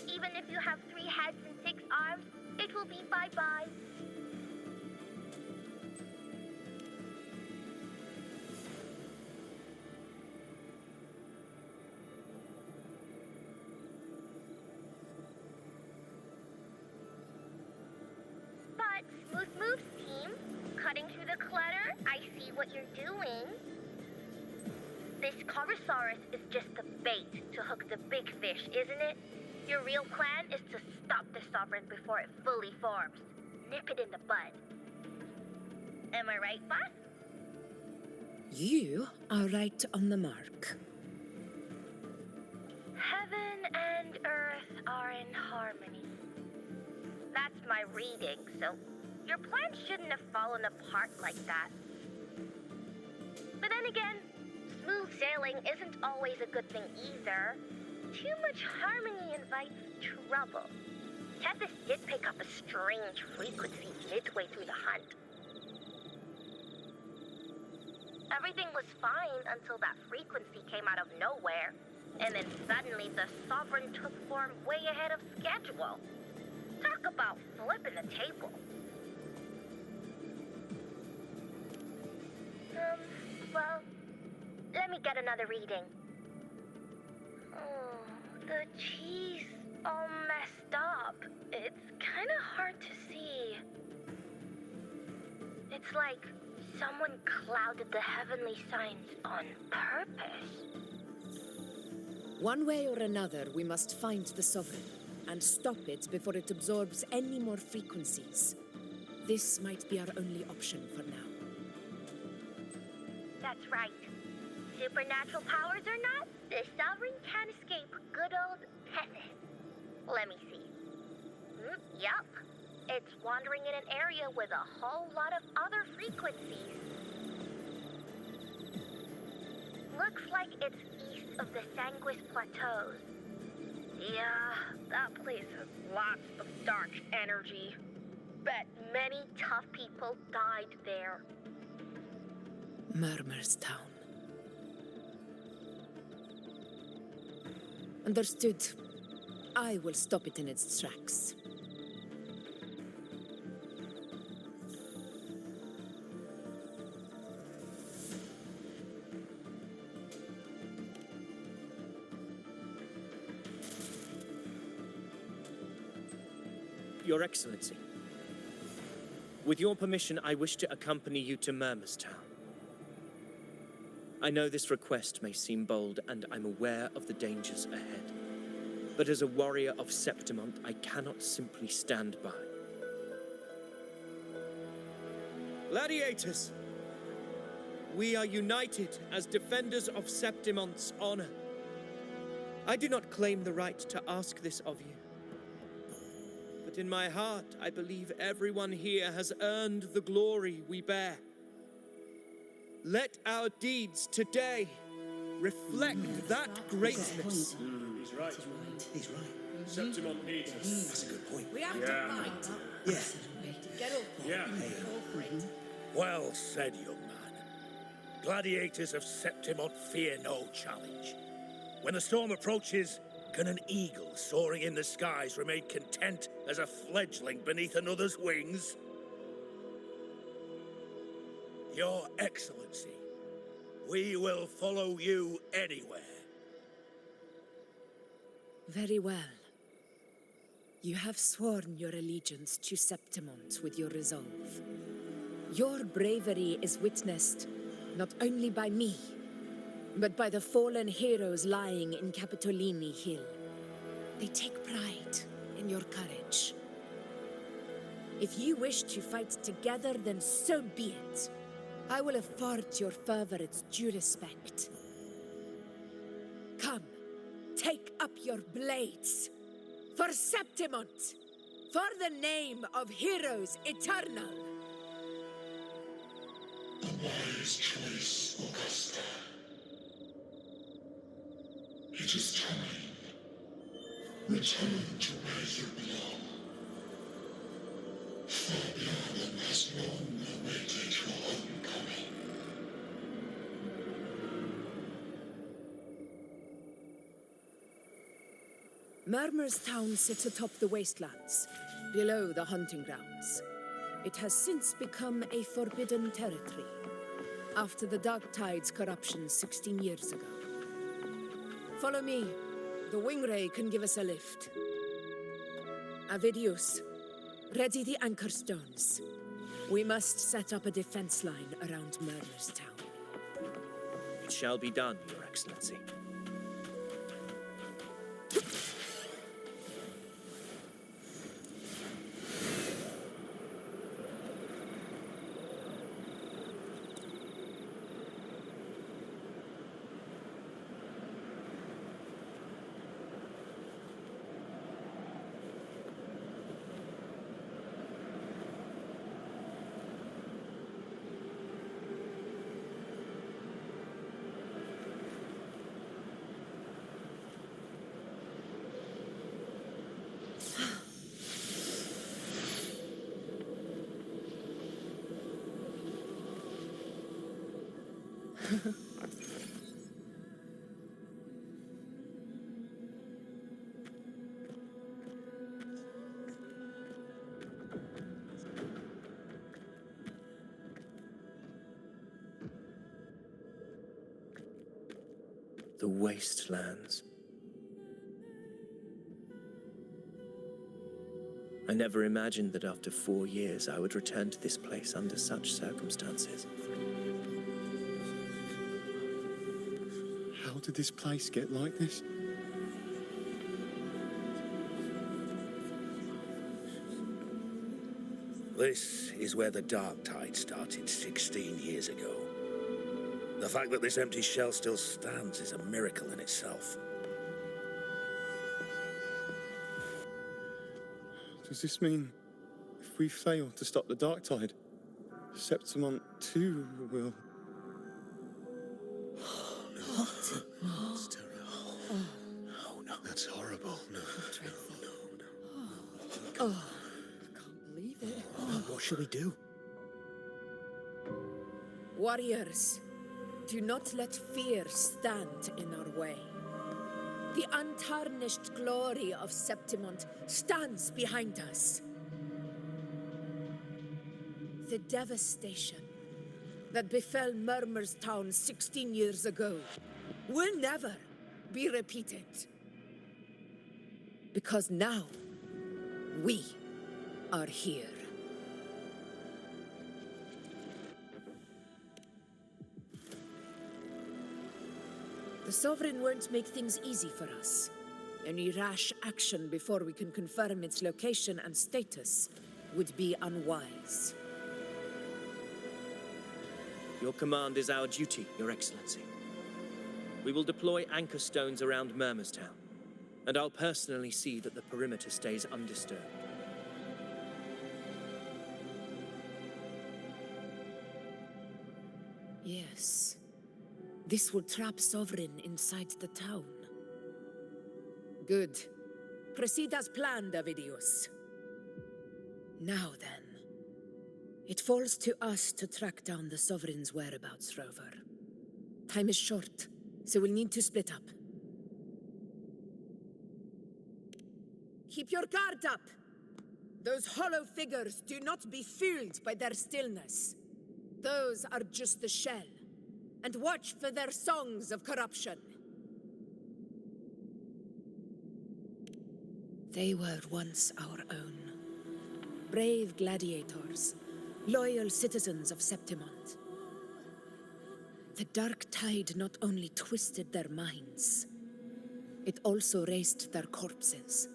[SPEAKER 12] Even if you have 3 heads and 6 arms, it will be bye-bye. But Smooth Moves team, cutting through the clutter, I see what you're doing. This Corosaurus is just the bait to hook the big fish, isn't it? Your real plan is to stop the Sovereign before it fully forms. Nip it in the bud. Am I right, boss?
[SPEAKER 7] You are right on the mark.
[SPEAKER 12] Heaven and Earth are in harmony. That's my reading, so your plan shouldn't have fallen apart like that. But then again, smooth sailing isn't always a good thing either. Too much harmony invites trouble. Tethys did pick up a strange frequency midway through the hunt. Everything was fine until that frequency came out of nowhere. And then suddenly the Sovereign took form way ahead of schedule. Talk about flipping the table. Well, let me get another reading. Oh, the cheese all messed up. It's kind of hard to see. It's like someone clouded the heavenly signs on purpose.
[SPEAKER 7] One way or another, we must find the Sovereign and stop it before it absorbs any more frequencies. This might be our only option for now.
[SPEAKER 12] That's right. Supernatural powers or not, the Sovereign can't escape good old Tethys. Let me see. Yup. It's wandering in an area with a whole lot of other frequencies. Looks like it's east of the Sanguis Plateaus. Yeah, that place has lots of dark energy. Bet many tough people died there.
[SPEAKER 7] Murmur's Town. Understood. I will stop it in its tracks.
[SPEAKER 3] Your Excellency, with your permission, I wish to accompany you to Murmur's Town. I know this request may seem bold, and I'm aware of the dangers ahead. But as a warrior of Septimont, I cannot simply stand by. Gladiators! We are united as defenders of Septimont's honor. I do not claim the right to ask this of you. But in my heart, I believe everyone here has earned the glory we bear. Let our deeds today reflect that greatness.
[SPEAKER 8] He's right.
[SPEAKER 10] He's right.
[SPEAKER 8] Septimont needs us.
[SPEAKER 10] That's a good point.
[SPEAKER 7] We have
[SPEAKER 8] Yeah.
[SPEAKER 7] to fight.
[SPEAKER 10] Yeah.
[SPEAKER 7] Get up.
[SPEAKER 8] Yeah.
[SPEAKER 13] Well said, young man. Gladiators of Septimont fear no challenge. When the storm approaches, can an eagle soaring in the skies remain content as a fledgling beneath another's wings? Your Excellency, we will follow you anywhere.
[SPEAKER 7] Very well. You have sworn your allegiance to Septimont with your resolve. Your bravery is witnessed not only by me, but by the fallen heroes lying in Capitolini Hill. They take pride in your courage. If you wish to fight together, then so be it. I will afford your fervor its due respect. Come, take up your blades. For Septimont! For the name of heroes eternal!
[SPEAKER 10] A wise choice, Augusta. It is time. Return to where you belong. Far beyond and has long awaited your homecoming.
[SPEAKER 7] Murmur's Town sits atop the wastelands, below the hunting grounds. It has since become a forbidden territory, after the Dark Tide's corruption 16 years ago. Follow me. The Wingray can give us a lift. Avidius, ready the anchor stones. We must set up a defense line around Murmur's Town.
[SPEAKER 3] It shall be done, Your Excellency. The wastelands. I never imagined that after 4 years I would return to this place under such circumstances.
[SPEAKER 14] How did this place get like this?
[SPEAKER 13] This is where the dark tide started 16 years ago. The fact that this empty shell still stands is a miracle in itself.
[SPEAKER 14] Does this mean if we fail to stop the dark tide, Septimont too will...
[SPEAKER 10] What? That's terrible. Oh, no. That's horrible. No.
[SPEAKER 7] Oh, I can't believe it.
[SPEAKER 3] What shall we do?
[SPEAKER 7] Warriors, do not let fear stand in our way. The untarnished glory of Septimont stands behind us. The devastation that befell Murmur's town 16 years ago will never be repeated. Because now, we are here. The Sovereign won't make things easy for us. Any rash action before we can confirm its location and status would be unwise.
[SPEAKER 3] Your command is our duty, Your Excellency. We will deploy anchor stones around Murmurstown, and I'll personally see that the perimeter stays undisturbed.
[SPEAKER 7] Yes. This will trap Sovereign inside the town. Good. Proceed as planned, Avidius. Now then. It falls to us to track down the Sovereign's whereabouts, Rover. Time is short, so we'll need to split up. Keep your guard up! Those hollow figures do not be fooled by their stillness. Those are just the shell. And watch for their songs of corruption. They were once our own. Brave gladiators, loyal citizens of Septimont. The dark tide not only twisted their minds, it also raised their corpses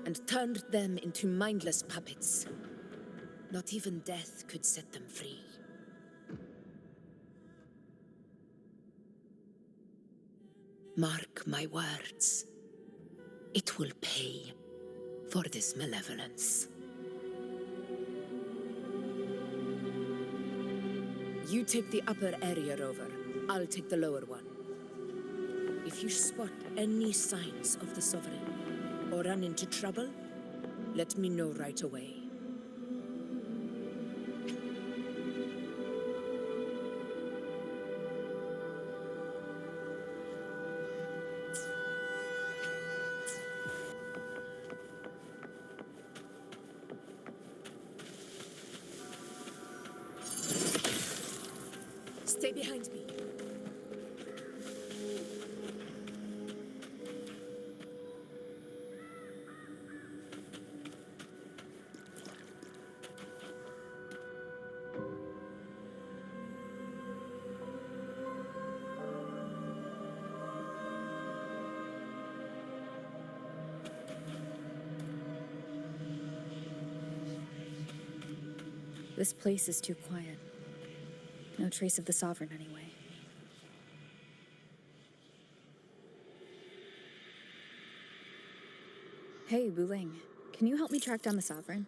[SPEAKER 7] and turned them into mindless puppets. Not even death could set them free. Mark my words. It will pay for this malevolence. You take the upper area, Rover. I'll take the lower one. If you spot any signs of the Sovereign, or run into trouble, let me know right away. Stay behind me.
[SPEAKER 2] This place is too quiet. No trace of the Sovereign anyway. Hey, Wuling. Can you help me track down the Sovereign?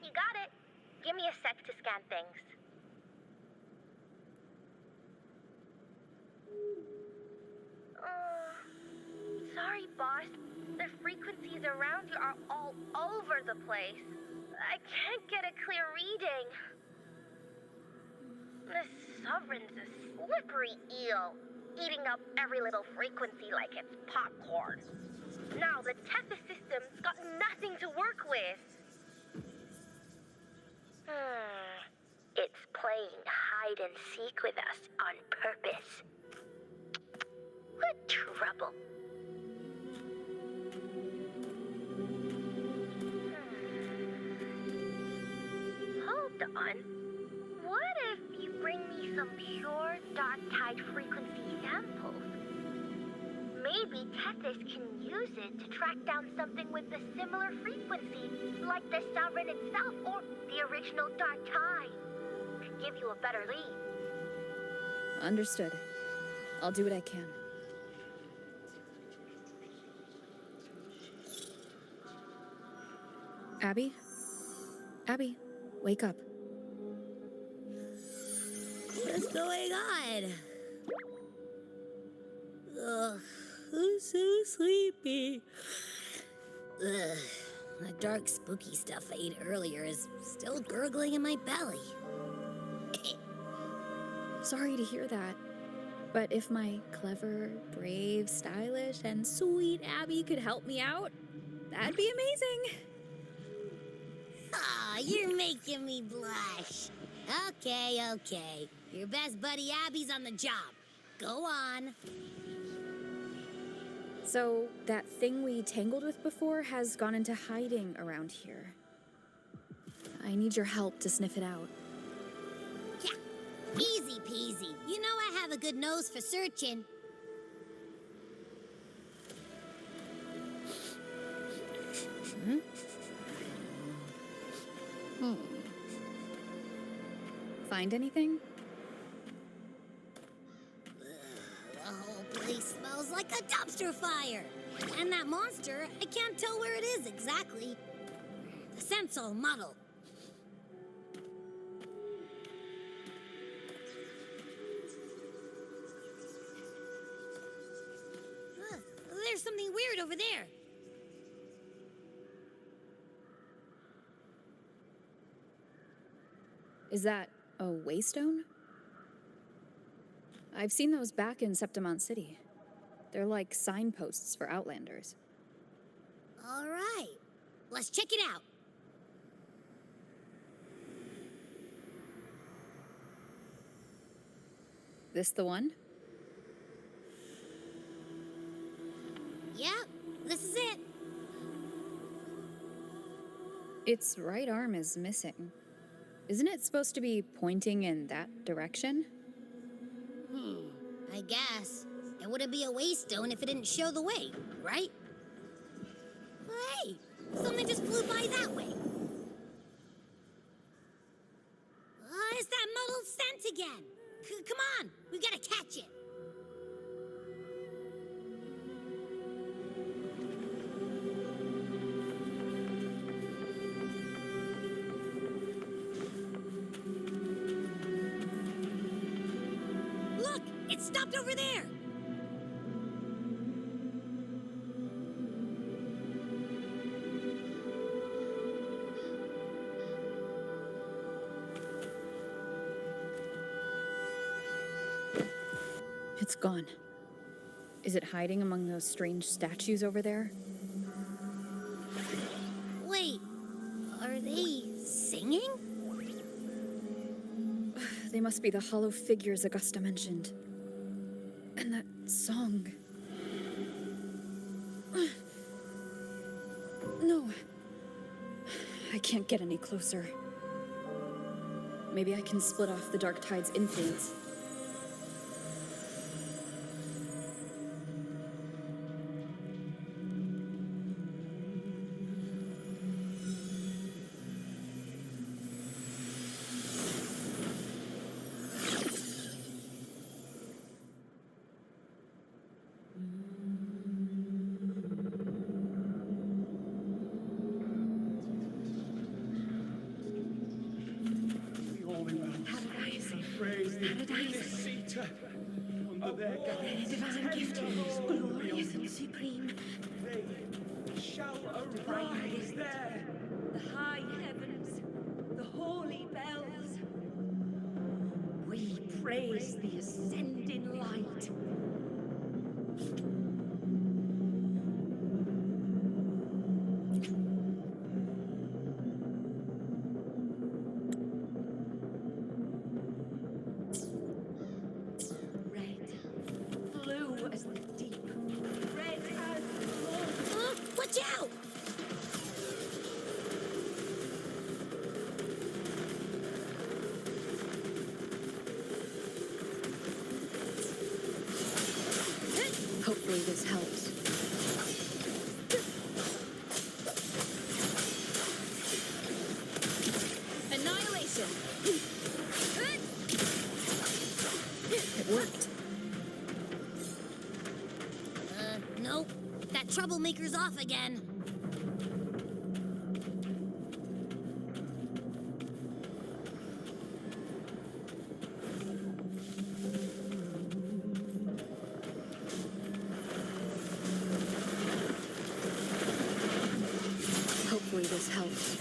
[SPEAKER 12] You got it. Give me a sec to scan things. Sorry, boss. The frequencies around you are all over the place. I can't get a clear reading. The Sovereign's a slippery eel, eating up every little frequency like it's popcorn. Now the Tethys system's got nothing to work with. It's playing hide and seek with us on purpose. What trouble. Hold on. What if you bring me some pure dark tide frequency samples? Maybe Tethys can use it to track down something with a similar frequency, like the Sovereign itself or the original Dark Tide. Give you a better lead.
[SPEAKER 2] Understood. I'll do what I can. Abby? Abby, wake up.
[SPEAKER 9] What's going on? Ugh, I'm so sleepy. Ugh, the dark, spooky stuff I ate earlier is still gurgling in my belly.
[SPEAKER 2] Sorry to hear that. But if my clever, brave, stylish, and sweet Abby could help me out, that'd be amazing.
[SPEAKER 9] Aw, you're making me blush. Okay. Your best buddy Abby's on the job. Go on.
[SPEAKER 2] So, that thing we tangled with before has gone into hiding around here. I need your help to sniff it out.
[SPEAKER 9] Yeah, easy peasy. You know I have a good nose for searching.
[SPEAKER 2] Find anything?
[SPEAKER 9] The whole place smells like a dumpster fire. And that monster, I can't tell where it is exactly. The scent's all muddled. There's something weird over there.
[SPEAKER 2] Is that a waystone? I've seen those back in Septimont City. They're like signposts for Outlanders.
[SPEAKER 9] All right, let's check it out.
[SPEAKER 2] This the one?
[SPEAKER 9] Yep, this is it.
[SPEAKER 2] Its right arm is missing. Isn't it supposed to be pointing in that direction?
[SPEAKER 9] I guess. It wouldn't be a waystone if it didn't show the way, right? Hey, something just flew by that way. It's that muddled scent again. Come on, we've got to catch it. Look, it stopped over there.
[SPEAKER 2] It's gone. Is it hiding among those strange statues over there?
[SPEAKER 9] Wait, are they singing?
[SPEAKER 2] They must be the hollow figures Augusta mentioned. And that song. No. I can't get any closer. Maybe I can split off the Dark Tide's influence.
[SPEAKER 15] Divine gift, glorious and supreme.
[SPEAKER 16] They shall arise there.
[SPEAKER 15] The high heavens, the holy bells. We praise the ascending light.
[SPEAKER 9] Watch out! troublemakers off again.
[SPEAKER 2] Hopefully this helps.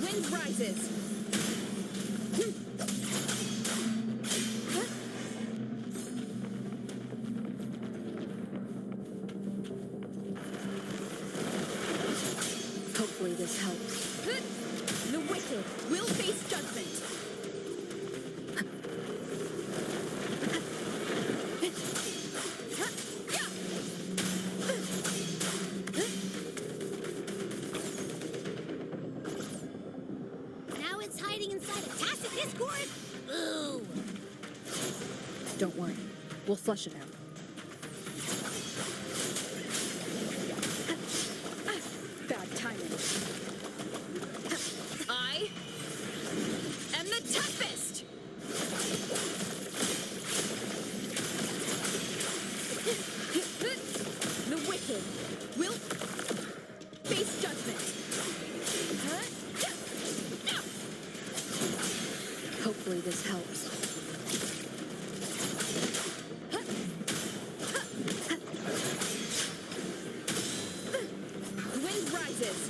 [SPEAKER 1] Wind rises.
[SPEAKER 2] Hopefully this helps.
[SPEAKER 1] The wicked will face judgment.
[SPEAKER 9] Now it's hiding inside a tacit discord? Ooh.
[SPEAKER 2] Don't worry. We'll flush it out.
[SPEAKER 1] Bad timing. I am the toughest. The wicked will face judgment.
[SPEAKER 2] Hopefully this helps.
[SPEAKER 1] The wind rises.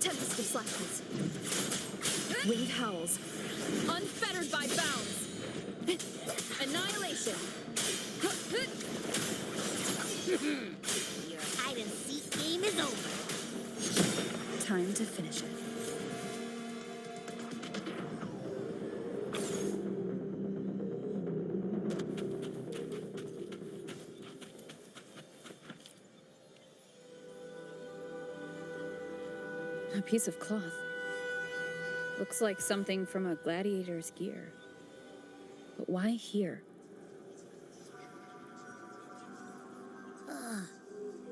[SPEAKER 1] Tempest of slashes. Wind howls. Unfettered by bounds. Annihilation.
[SPEAKER 9] Your hide-and-seek game is over.
[SPEAKER 2] Time to finish it. A piece of cloth. Looks like something from a gladiator's gear. But why here?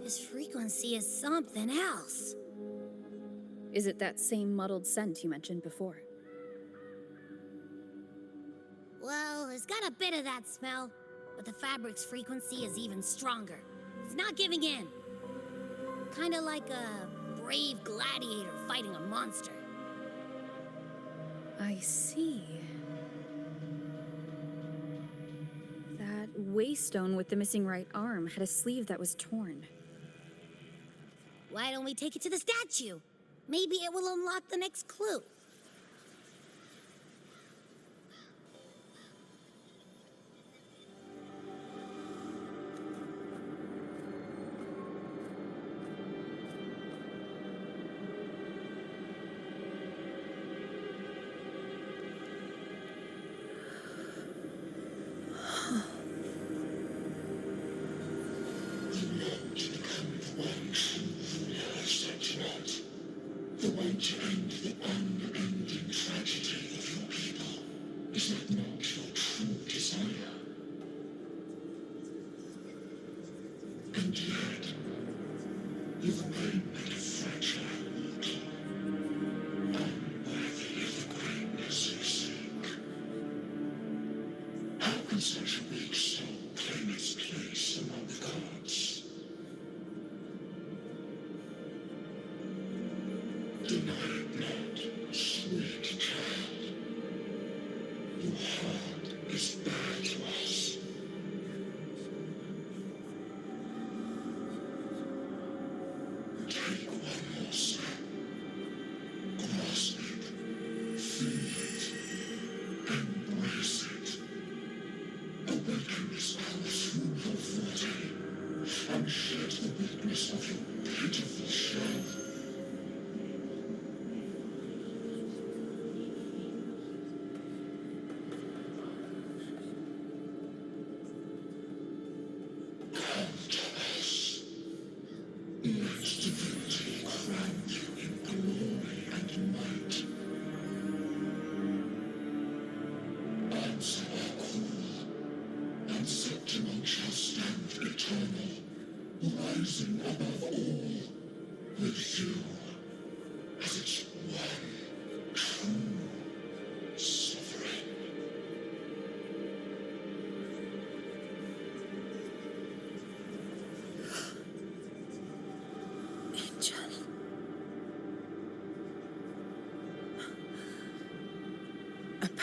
[SPEAKER 9] This frequency is something else.
[SPEAKER 2] Is it that same muddled scent you mentioned before?
[SPEAKER 9] Well, it's got a bit of that smell, but the fabric's frequency is even stronger. It's not giving in. Kinda like a brave gladiator fighting a monster.
[SPEAKER 2] I see. That waystone with the missing right arm had a sleeve that was torn.
[SPEAKER 9] Why don't we take it to the statue? Maybe it will unlock the next clue.
[SPEAKER 10] The way to end the unending tragedy of your people. Is that not your true desire? And yet, you remain but a fragile mortal, unworthy of the greatness you seek. How can such a weak soul claim its place among the gods? Deny it not, sweet child. Your heart is bare to us. Take one more step. Grasp it. Feel it. Embrace it.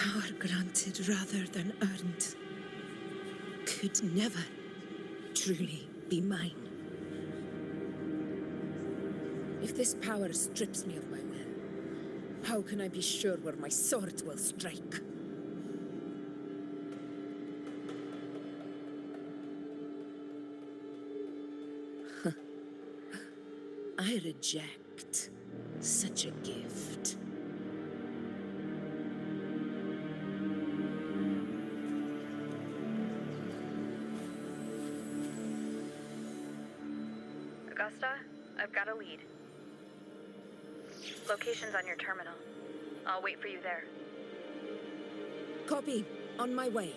[SPEAKER 6] Power granted rather than earned could never truly be mine.
[SPEAKER 7] If this power strips me of my will, how can I be sure where my sword will strike? I reject such a gift.
[SPEAKER 17] Augusta, I've got a lead. Location's on your terminal. I'll wait for you there.
[SPEAKER 7] Copy. On my way.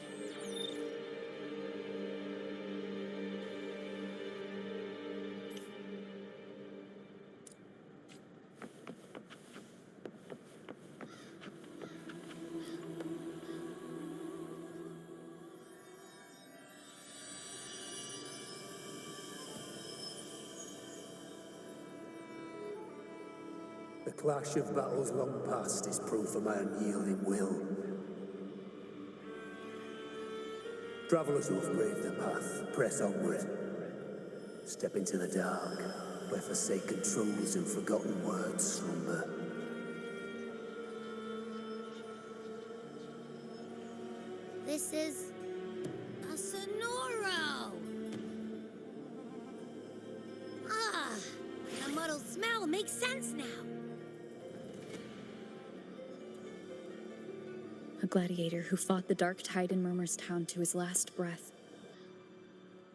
[SPEAKER 18] The clash of battles long past is proof of my unyielding will. Travellers who have braved the path, press onward. Step into the dark, where forsaken truths and forgotten words slumber.
[SPEAKER 9] This is a Sonoro! Ah, the muddled smell makes sense now.
[SPEAKER 2] A gladiator who fought the dark tide in Murmur's Town to his last breath.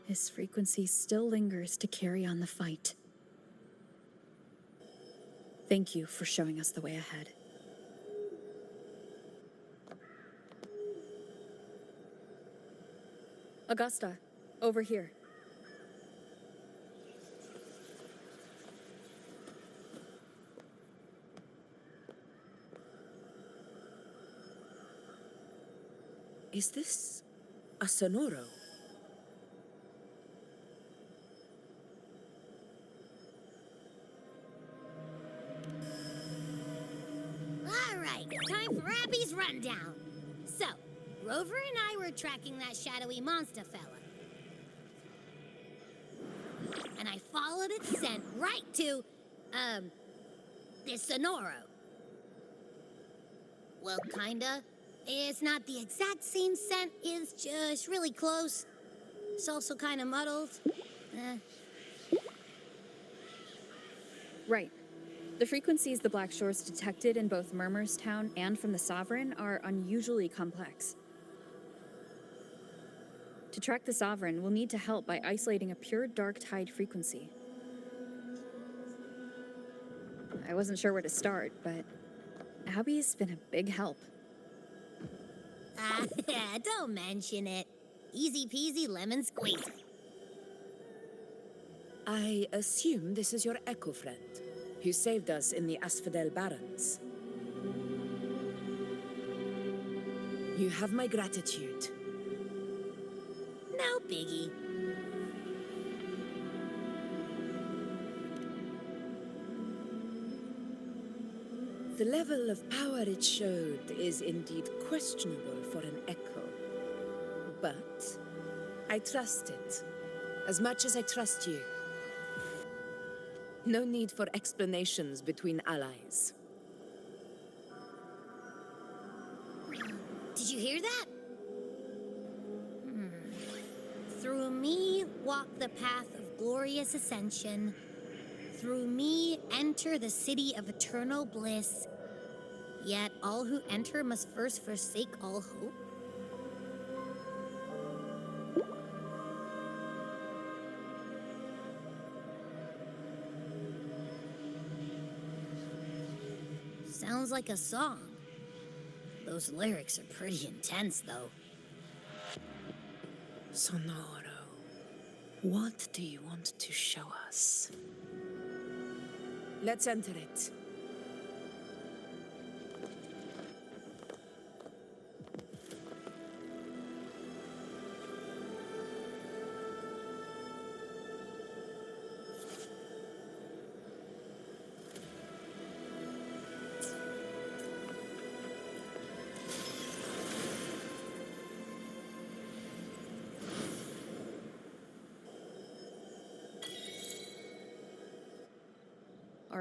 [SPEAKER 2] His frequency still lingers to carry on the fight. Thank you for showing us the way ahead. Augusta, over here.
[SPEAKER 7] Is this a Sonoro?
[SPEAKER 9] All right, time for Abby's rundown. So, Rover and I were tracking that shadowy monster fella. And I followed its scent right to, this Sonoro. Well, kinda. It's not the exact same scent, it's just really close. It's also kind of muddled.
[SPEAKER 2] Right. The frequencies the Black Shores detected in both Murmur's Town and from the Sovereign are unusually complex. To track the Sovereign, we'll need to help by isolating a pure dark tide frequency. I wasn't sure where to start, but Abby's been a big help.
[SPEAKER 9] Don't mention it. Easy peasy lemon squeezy.
[SPEAKER 7] I assume this is your Echo friend, who saved us in the Asphodel Barrens. You have my gratitude.
[SPEAKER 9] No biggie.
[SPEAKER 7] The level of power it showed is indeed questionable for an Echo. But I trust it, as much as I trust you. No need for explanations between allies.
[SPEAKER 9] Did you hear that? Through me walk the path of glorious ascension. Through me enter the city of eternal bliss. Yet all who enter must first forsake all hope. Sounds like a song. Those lyrics are pretty intense, though.
[SPEAKER 6] Sonoro, what do you want to show us?
[SPEAKER 7] Let's enter it.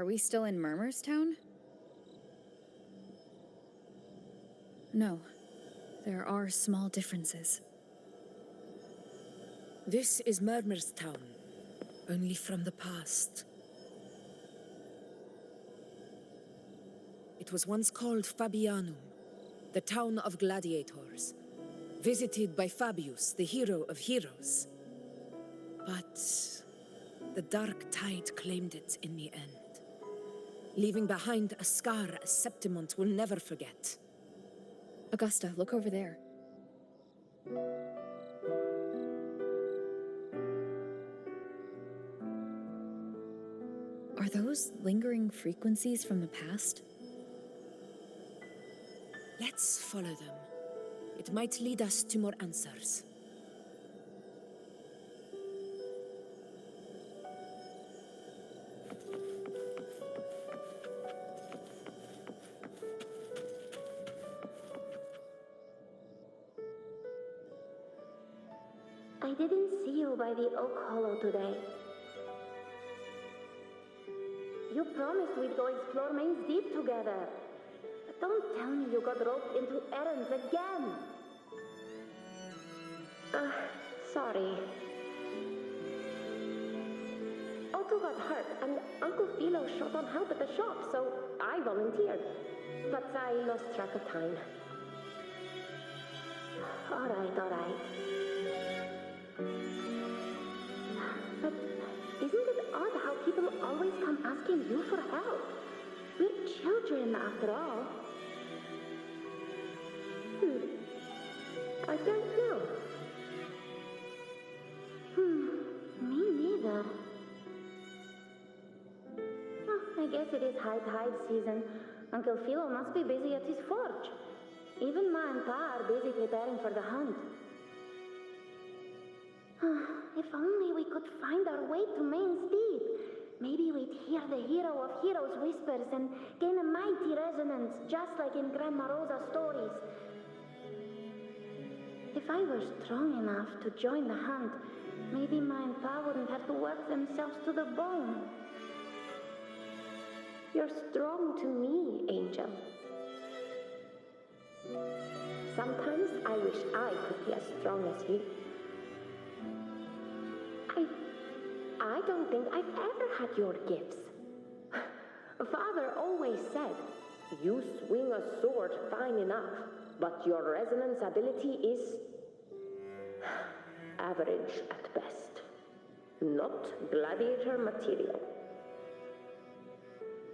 [SPEAKER 2] Are we still in Murmur's Town? No. There are small differences.
[SPEAKER 7] This is Murmur's Town, only from the past. It was once called Fabianum, the town of gladiators, visited by Fabius, the hero of heroes. But the dark tide claimed it in the end, leaving behind a scar Septimont will never forget.
[SPEAKER 2] Augusta, look over there. Are those lingering frequencies from the past?
[SPEAKER 7] Let's follow them. It might lead us to more answers.
[SPEAKER 12] I didn't see you by the Oak Hollow today. You promised we'd go explore Main's Deep together. But don't tell me you got roped into errands again. Sorry. Otto got hurt, and Uncle Philo shot on help at the shop, so I volunteered. But I lost track of time. All right. But isn't it odd how people always come asking you for help? We're children, after all. I don't know. Me neither. I guess it is high tide season. Uncle Philo must be busy at his forge. Even Ma and Pa are busy preparing for the hunt. If only we could find our way to Main's Deep. Maybe we'd hear the hero of heroes whispers and gain a mighty resonance, just like in Grandma Rosa's stories. If I were strong enough to join the hunt, maybe Ma and Pa wouldn't have to work themselves to the bone. You're strong to me, Angel. Sometimes I wish I could be as strong as you. I don't think I've ever had your gifts. Father always said, you swing a sword fine enough, but your resonance ability is average at best. Not gladiator material.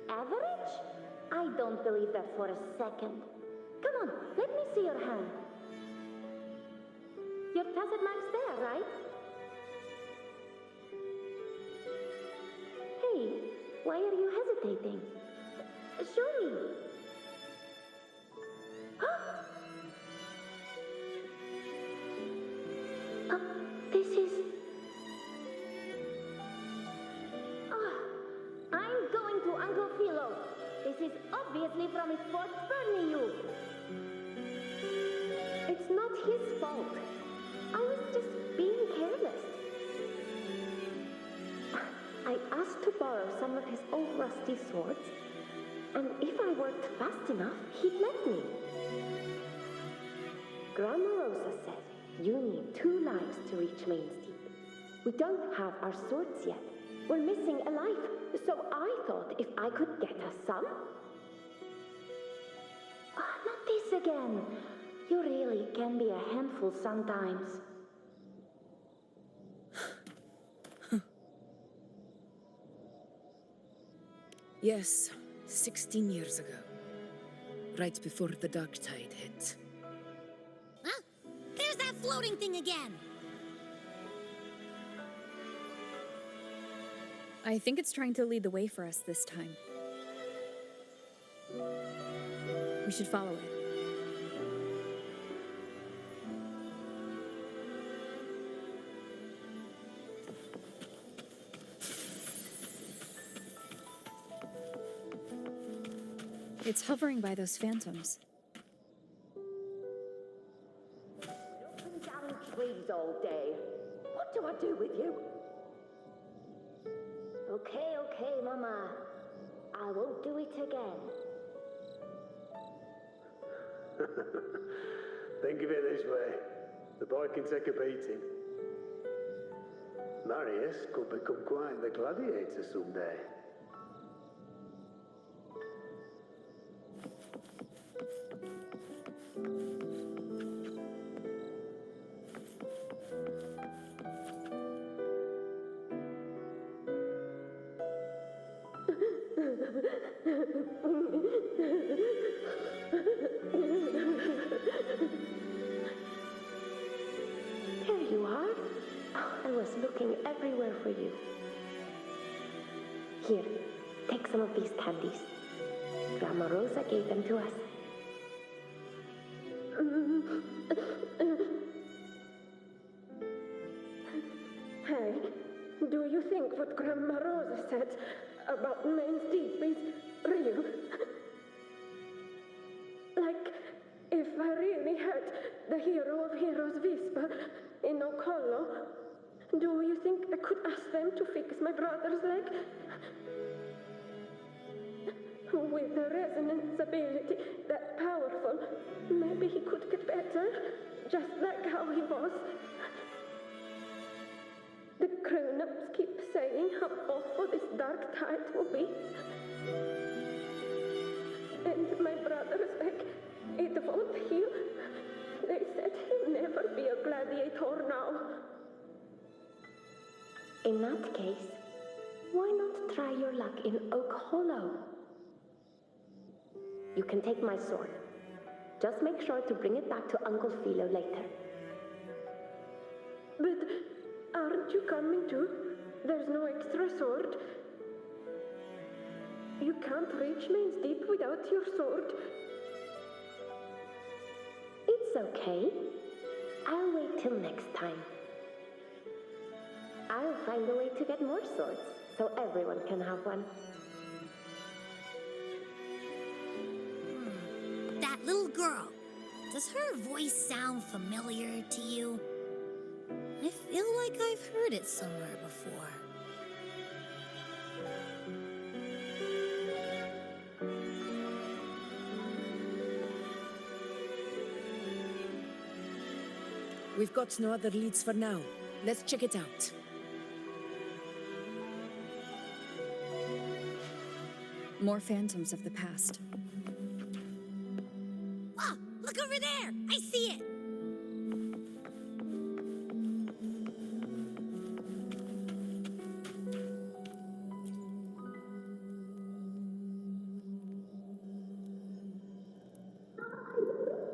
[SPEAKER 12] Average? I don't believe that for a second. Come on, let me see your hand. Your tacit mark's there, right? Hey, why are you hesitating? Show me. This is... I'm going to Uncle Philo. This is obviously from his fort spurning you. It's not his fault. I was just being careless. I asked to borrow some of his old rusty swords, and if I worked fast enough, he'd let me. Grandma Rosa said you need 2 lives to reach Main's Deep. We don't have our swords yet. We're missing a life, so I thought if I could get us some... not this again. You really can be a handful sometimes.
[SPEAKER 7] Yes, 16 years ago. Right before the dark tide hit.
[SPEAKER 9] Huh? There's that floating thing again!
[SPEAKER 2] I think it's trying to lead the way for us this time. We should follow it. It's hovering by those phantoms.
[SPEAKER 12] Jumping down trees all day. What do I do with you? Okay, Mama. I won't do it again.
[SPEAKER 18] Think of it this way. The boy can take a beating. Marius could become quite the gladiator someday.
[SPEAKER 12] Here you are. I was looking everywhere for you. Here, take some of these candies. Grandma Rosa gave them to us.
[SPEAKER 19] Hey, do you think what Grandma Rosa said about Main's Deep is real? Like, if I really had the hero of heroes whisper in Okollo, do you think I could ask them to fix my brother's leg? With a resonance ability that powerful, maybe he could get better, just like how he was. The grown-ups keep saying how awful this dark tide will be. And my brother's leg, it won't heal. They said he'll never be a gladiator now.
[SPEAKER 12] In that case, why not try your luck in Oak Hollow? You can take my sword. Just make sure to bring it back to Uncle Philo later.
[SPEAKER 19] But aren't you coming too? There's no extra sword. You can't reach Main's Deep without your sword.
[SPEAKER 12] It's okay. I'll wait till next time. I'll find a way to get more swords, so everyone can have one.
[SPEAKER 9] That little girl. Does her voice sound familiar to you? I feel like I've heard it somewhere before.
[SPEAKER 7] We've got no other leads for now. Let's check it out.
[SPEAKER 2] More phantoms of the past.
[SPEAKER 9] Ah, look over there! I see it!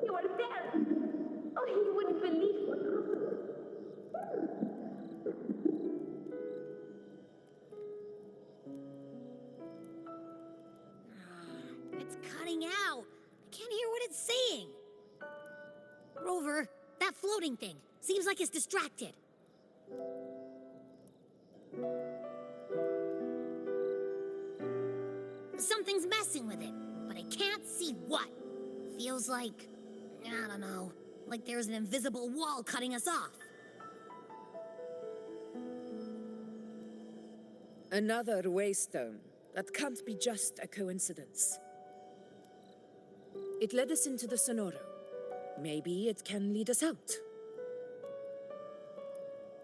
[SPEAKER 19] You are there! Oh, he wouldn't believe what happened.
[SPEAKER 9] It's cutting out. I can't hear what it's saying. Rover, that floating thing. Seems like it's distracted. Something's messing with it, but I can't see what. Feels like, I don't know, like there's an invisible wall cutting us off.
[SPEAKER 7] Another waystone. That can't be just a coincidence. It led us into the Sonoro. Maybe it can lead us out.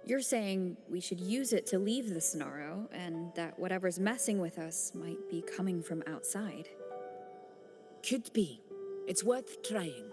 [SPEAKER 2] You're saying we should use it to leave the Sonoro, and that whatever's messing with us might be coming from outside.
[SPEAKER 7] Could be. It's worth trying.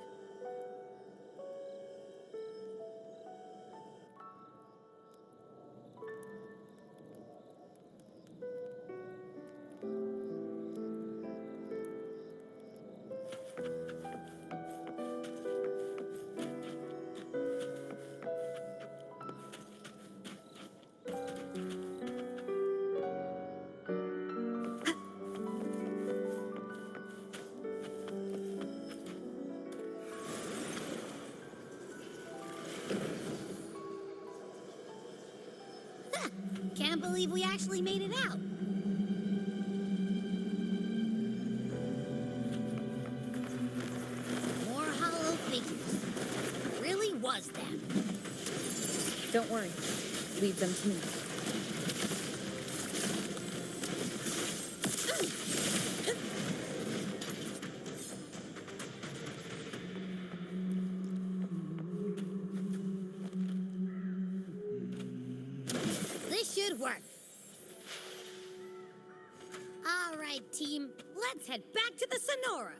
[SPEAKER 9] Can't believe we actually made it out. More hollow figures. It really was them.
[SPEAKER 2] Don't worry. Leave them to me.
[SPEAKER 9] Good work. All right, team. Let's head back to the Sonora.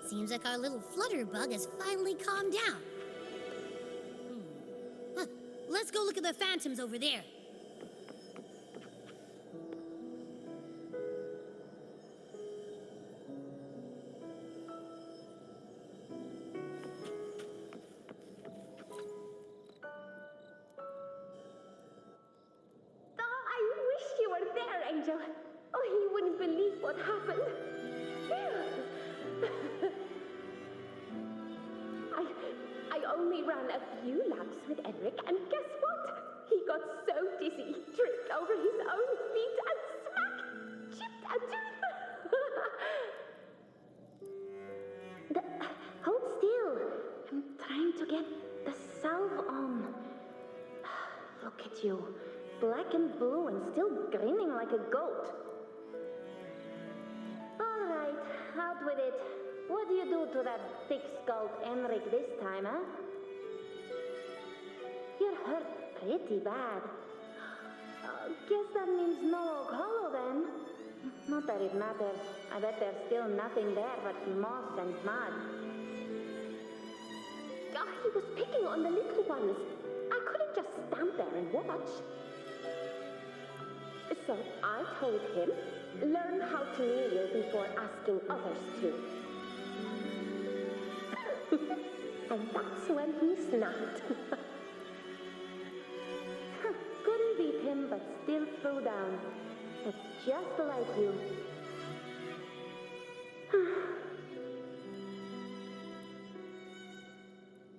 [SPEAKER 9] Seems like our little flutterbug has finally calmed down. Huh. Let's go look at the phantoms over there.
[SPEAKER 19] Oh, I wish you were there, Angel. Oh, you wouldn't believe what happened. I only ran a few laps with Eric, and guess what? He got so dizzy, he tripped over his own feet and smack! Chipped a tooth! Hold still. I'm trying to get the salve on. Look at you. Black and blue and still grinning like a goat. All right, out with it. What do you do to that thick-skulled Emmerich this time, huh? You're hurt pretty bad. Guess that means no Oak Hollow then. Not that it matters. I bet there's still nothing there but moss and mud. Oh, he was picking on the little ones. I couldn't just stand there and watch. So I told him, learn how to kneel before asking others to. And that's when he snapped. Couldn't beat him, but still threw down. That's just like you.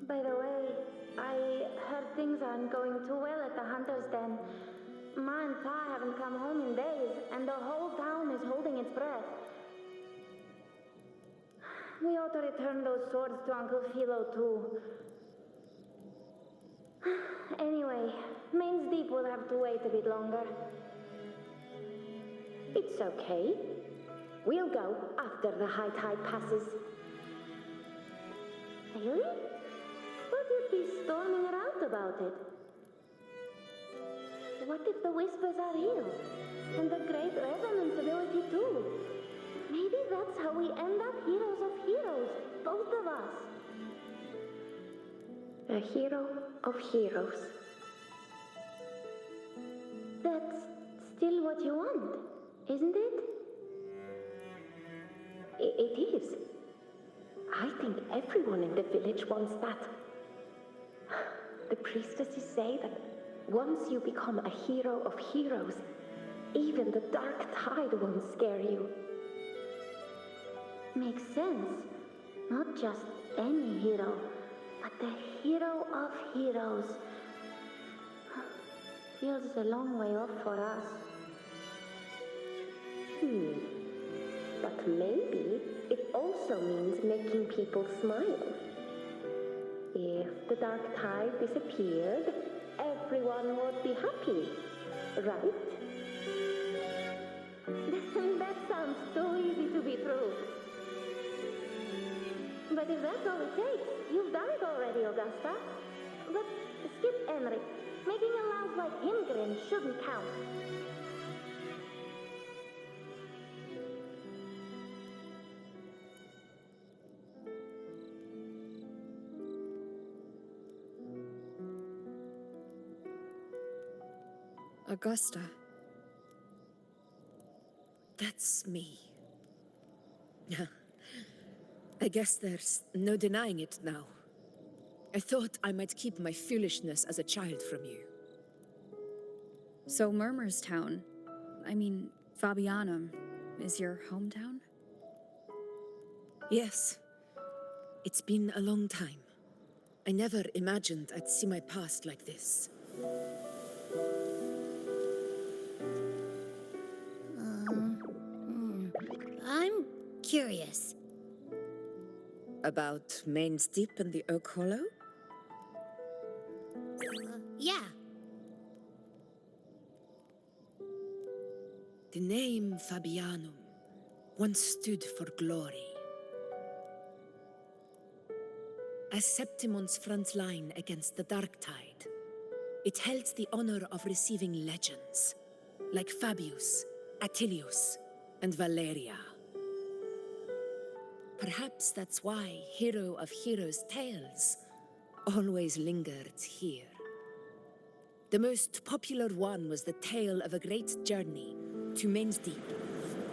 [SPEAKER 19] By the way, I heard things aren't going too well at the Hunter's Den. Ma and Pa haven't come home in days, and the whole town is holding its breath. We ought to return those swords to Uncle Philo, too. Anyway, Main's Deep will have to wait a bit longer. It's okay. We'll go after the high tide passes. Really? Thought you'd be storming around about it. What if the whispers are real? And the great resonance ability, too? Maybe that's how we end up heroes of heroes, both of us. A hero of heroes. That's still what you want, isn't it? It is. I think everyone in the village wants that. The priestesses say that once you become a hero of heroes, even the dark tide won't scare you. Makes sense. Not just any hero, but the hero of heroes. Feels a long way off for us. But maybe it also means making people smile. If the dark tide disappeared, everyone would be happy, right? That sounds too easy to be true. But if that's all it takes, you've done it already, Augusta. But skip Emmerich. Making a louse like him grin shouldn't count.
[SPEAKER 1] Augusta. That's me. I guess there's no denying it now. I thought I might keep my foolishness as a child from you.
[SPEAKER 2] So Murmurstown, Fabianum, is your hometown?
[SPEAKER 1] Yes. It's been a long time. I never imagined I'd see my past like this.
[SPEAKER 9] I'm curious.
[SPEAKER 1] About Main's Deep and the Oak Hollow?
[SPEAKER 9] Yeah.
[SPEAKER 1] The name Fabianum.
[SPEAKER 7] once stood for glory. As Septimon's front line against the Dark Tide, it held the honor of receiving legends like Fabius, Attilius, and Valeria. Perhaps that's why Hero of Heroes' tales always lingered here. The most popular one was the tale of a great journey to Main's Deep,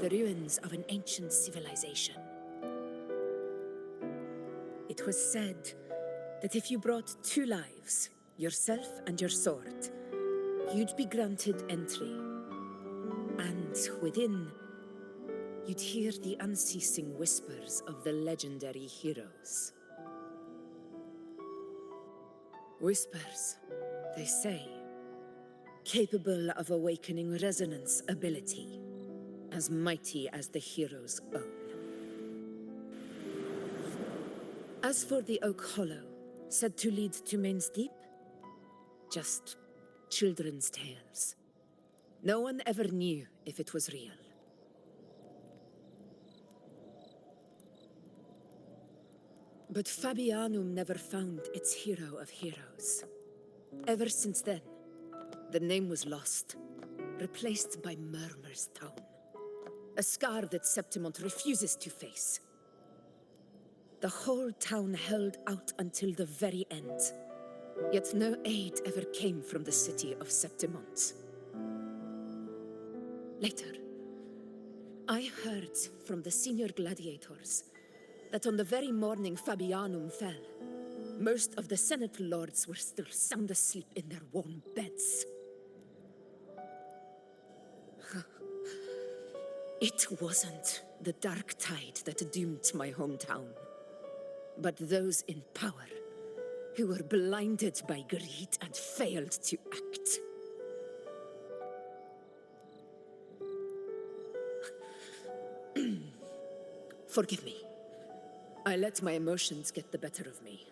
[SPEAKER 7] the ruins of an ancient civilization. It was said that if you brought 2 lives, yourself and your sword, you'd be granted entry. And within, you'd hear the unceasing whispers of the legendary heroes. Whispers, they say, capable of awakening resonance ability, as mighty as the hero's own. As for the Oak Hollow, said to lead to Main's Deep, just children's tales. No one ever knew if it was real. But Fabianum never found its hero of heroes. Ever since then, the name was lost, replaced by Murmur's Town. A scar that Septimont refuses to face. The whole town held out until the very end, yet no aid ever came from the city of Septimont. Later, I heard from the senior gladiators that on the very morning Fabianum fell, most of the Senate lords were still sound asleep in their warm beds. It wasn't the Dark Tide that doomed my hometown, but those in power who were blinded by greed and failed to act. Forgive me. I let my emotions get the better of me.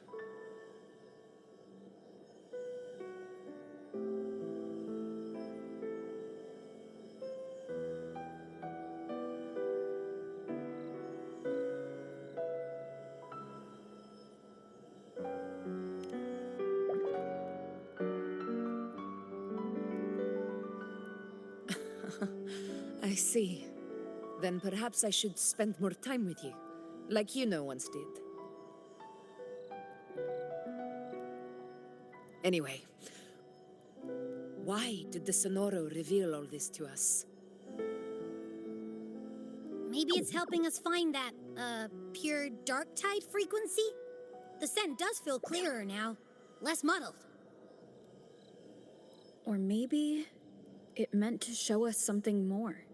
[SPEAKER 7] I see. Then perhaps I should spend more time with you, like Yuno once did. Anyway, why did the Sonoro reveal all this to us?
[SPEAKER 9] Maybe it's helping us find that, pure dark tide frequency? The scent does feel clearer now, less muddled.
[SPEAKER 2] Or maybe it meant to show us something more.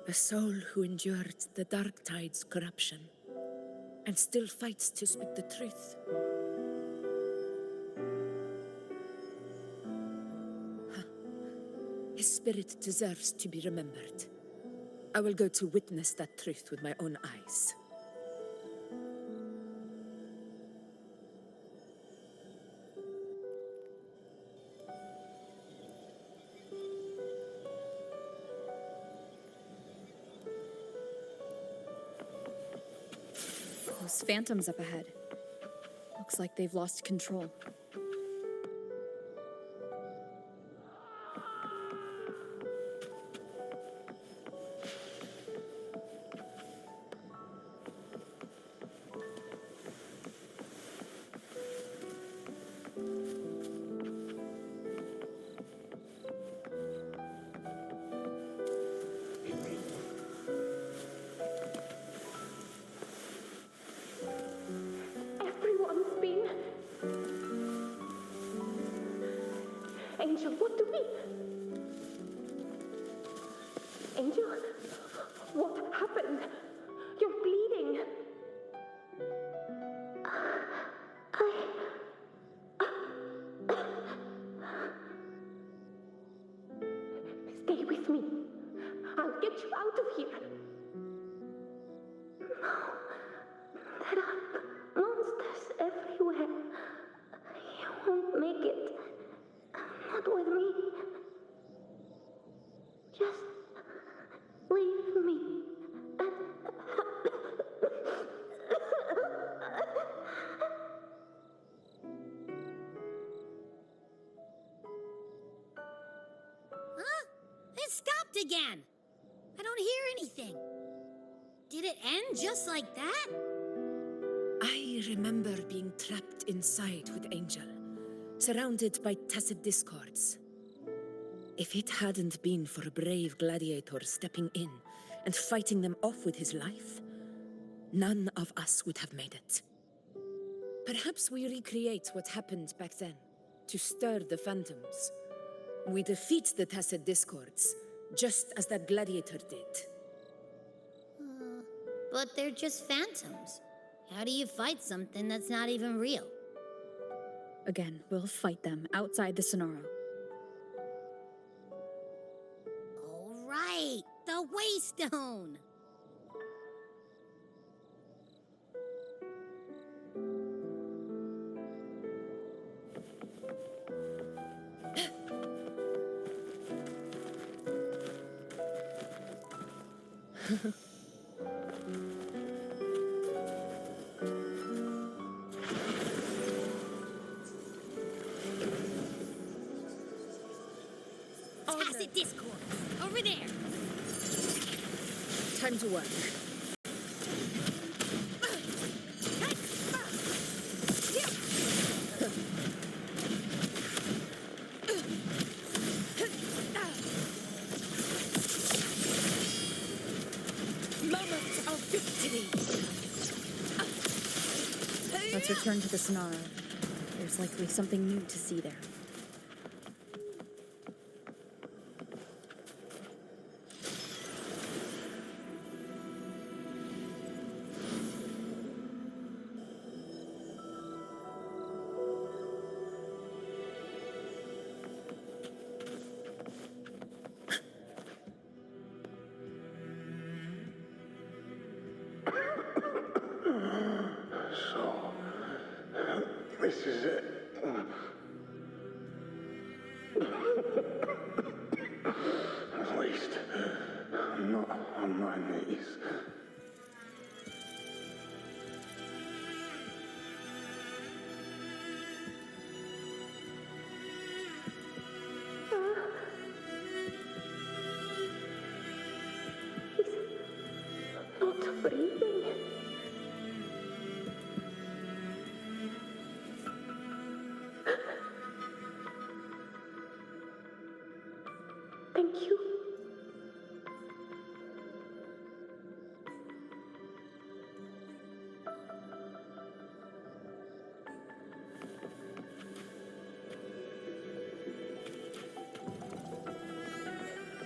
[SPEAKER 7] A soul who endured the Dark Tide's corruption and still fights to speak the truth. His spirit deserves to be remembered. I will go to witness that truth with my own eyes.
[SPEAKER 2] Those phantoms up ahead. Looks like they've lost control.
[SPEAKER 19] Everyone's been... Angel, what do we... Angel, what happened? You're bleeding. Stay with me. I'll get you out of here. not with me. Just leave me.
[SPEAKER 9] Huh? It stopped again. I don't hear anything. Did it end just like that?
[SPEAKER 1] I remember being trapped inside with Angel, surrounded by tacit discords. If it hadn't been for a brave gladiator stepping in and fighting them off with his life, none of us would have made it. Perhaps we recreate what happened back then, to stir the phantoms. We defeat the tacit discords, just as that gladiator did.
[SPEAKER 9] But they're just phantoms. How do you fight something that's not even real?
[SPEAKER 2] Again, we'll fight them outside the Sonoro.
[SPEAKER 9] All right, the Waystone. Tacit discord. Over there.
[SPEAKER 1] Time to work. Moment of victory.
[SPEAKER 2] Let's return to the Sonaro. There's likely something new to see there.
[SPEAKER 10] So, this is it. At least, I'm not on my knees.
[SPEAKER 19] Not breathing. Thank you.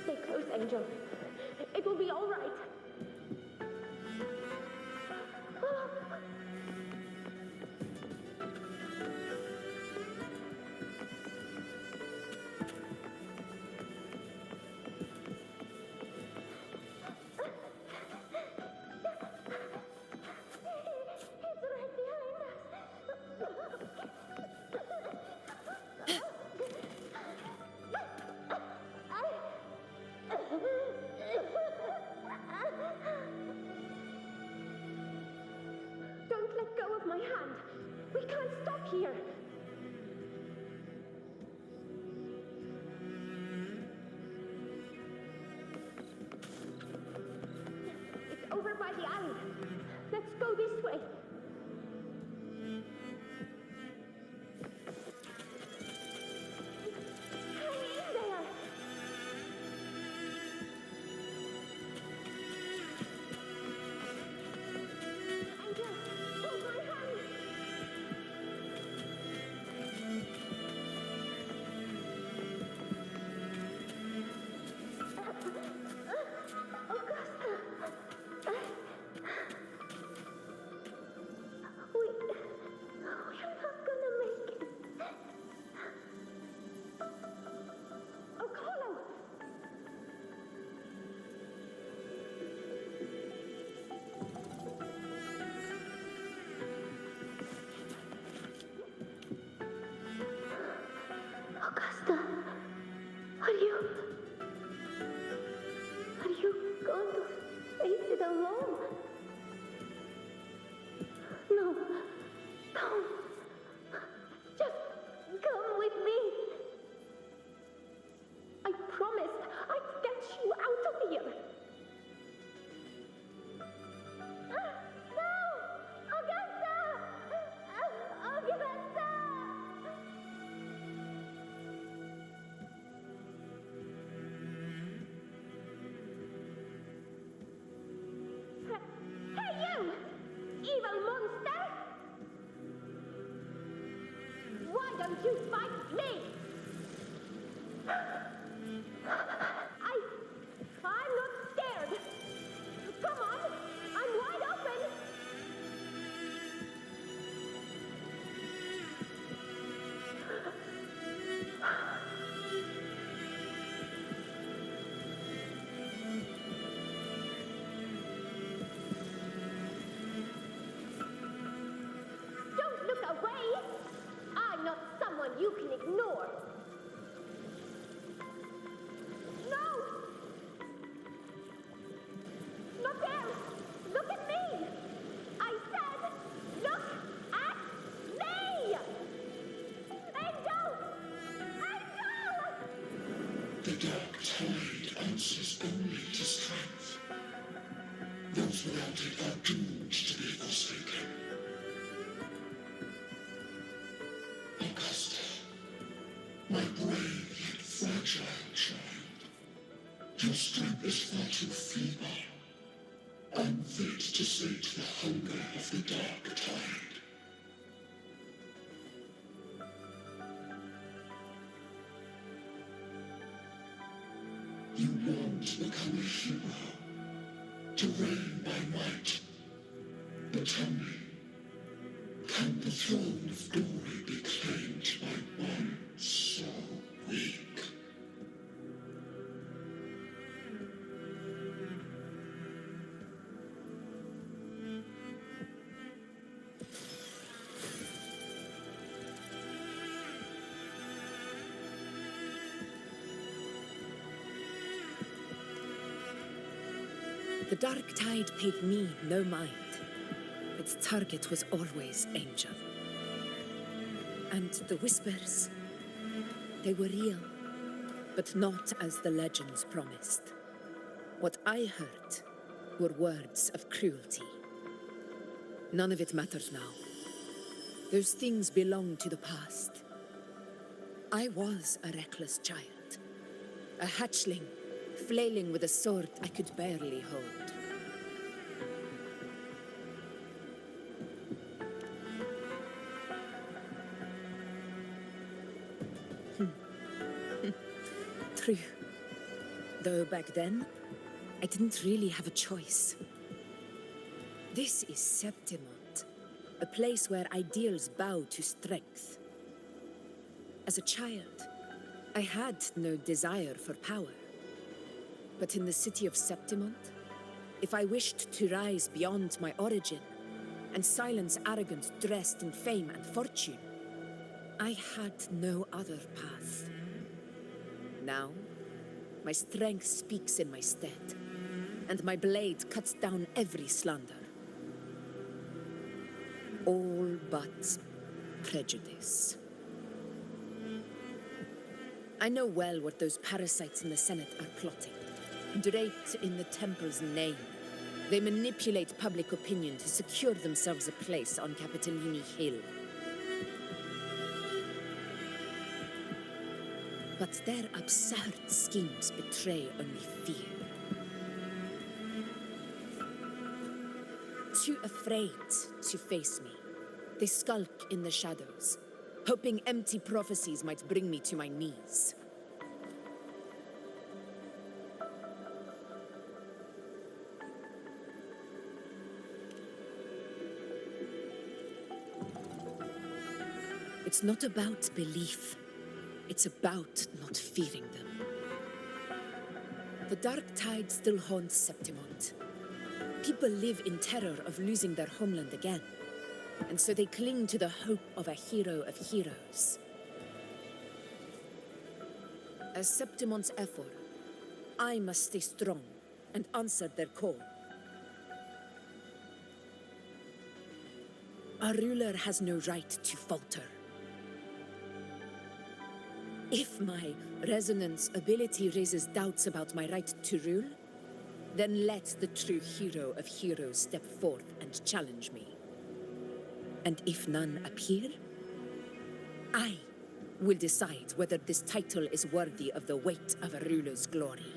[SPEAKER 19] Stay close, Angel. It will be all right. Don't let go of my hand. We can't stop here. It's over by the island. Let's go this way. Hang in there. Angel, hold my hand. Augusta. Are you going to face it alone? No, don't. Just come with me. I promised I'd get you out of here. No! Augusta! Augusta! Hey, you! Evil monster! Why don't you fight me? I'm not scared. Come on, I'm wide open. Don't look away. I'm not someone you can ignore. No! Not there! Look at me! I said, look at me! Angel! Angel!
[SPEAKER 10] The dark tide answers only to strength. Those without it are doomed to be forsaken. Augusta, my brave yet fragile child, your strength is far too feeble, unfit to sate the hunger of the dark tide. You long to become a hero, to reign by might. But tell me, can the throne of glory be claimed by one so weak?
[SPEAKER 7] The dark tide paid me no mind. Its target was always Angel. And the whispers, they were real, but not as the legends promised. What I heard were words of cruelty. None of it matters now. Those things belong to the past. I was a reckless child, a hatchling, flailing with a sword I could barely hold. True. Though back then, I didn't really have a choice. This is Septimont, a place where ideals bow to strength. As a child, I had no desire for power. But in the city of Septimont, if I wished to rise beyond my origin and silence arrogance dressed in fame and fortune, I had no other path. Now, my strength speaks in my stead, and my blade cuts down every slander. All but prejudice. I know well what those parasites in the Senate are plotting. Draped in the Temple's name, they manipulate public opinion to secure themselves a place on Capitolini Hill. But their absurd schemes betray only fear. Too afraid to face me, they skulk in the shadows, hoping empty prophecies might bring me to my knees. It's not about belief. It's about not fearing them. The dark tide still haunts Septimont. People live in terror of losing their homeland again, and so they cling to the hope of a hero of heroes. As Septimon's effort, I must stay strong and answer their call. A ruler has no right to falter. If my resonance ability raises doubts about my right to rule, then let the true hero of heroes step forth and challenge me. And if none appear, I will decide whether this title is worthy of the weight of a ruler's glory.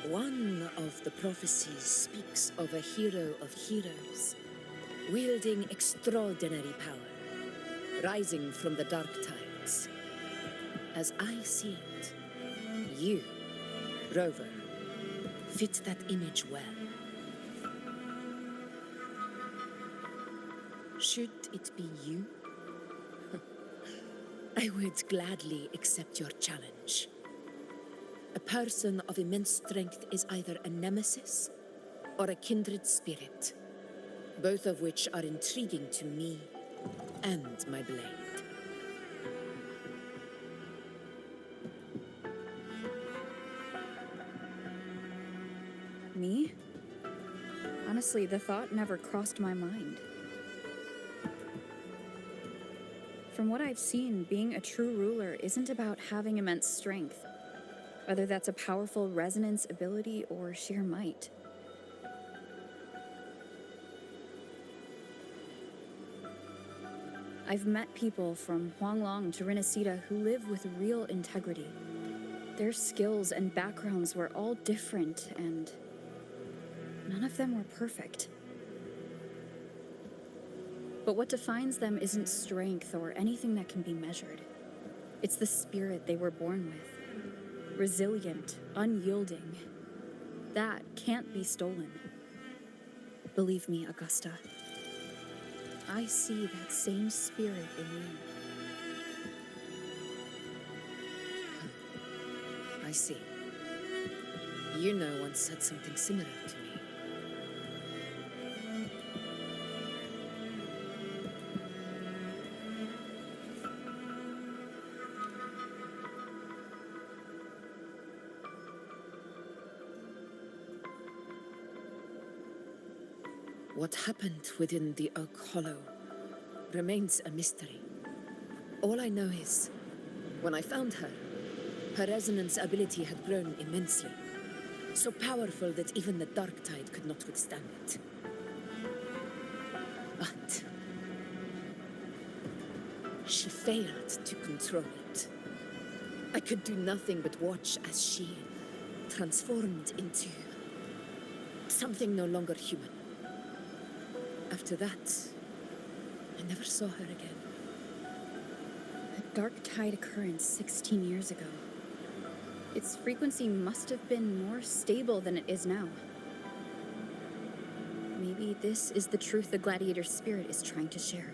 [SPEAKER 7] One of the prophecies speaks of a hero of heroes, wielding extraordinary power, rising from the dark tides. As I see it, you, Rover, fit that image well. Should it be you? I would gladly accept your challenge. A person of immense strength is either a nemesis or a kindred spirit, both of which are intriguing to me and my blade.
[SPEAKER 2] Me? Honestly, the thought never crossed my mind. From what I've seen, being a true ruler isn't about having immense strength, whether that's a powerful resonance ability or sheer might. I've met people from Huanglong to Renacida who live with real integrity. Their skills and backgrounds were all different, and none of them were perfect. But what defines them isn't strength or anything that can be measured. It's the spirit they were born with. Resilient, unyielding. That can't be stolen. Believe me, Augusta. I see that same spirit in you.
[SPEAKER 7] I see. You once said something similar to me. What happened within the Oak Hollow remains a mystery. All I know is, when I found her, her resonance ability had grown immensely, so powerful that even the Dark Tide could not withstand it. But she failed to control it. I could do nothing but watch as she transformed into something no longer human. After that, I never saw her again.
[SPEAKER 2] A Dark Tide occurrence 16 years ago. Its frequency must have been more stable than it is now. Maybe this is the truth the gladiator spirit is trying to share.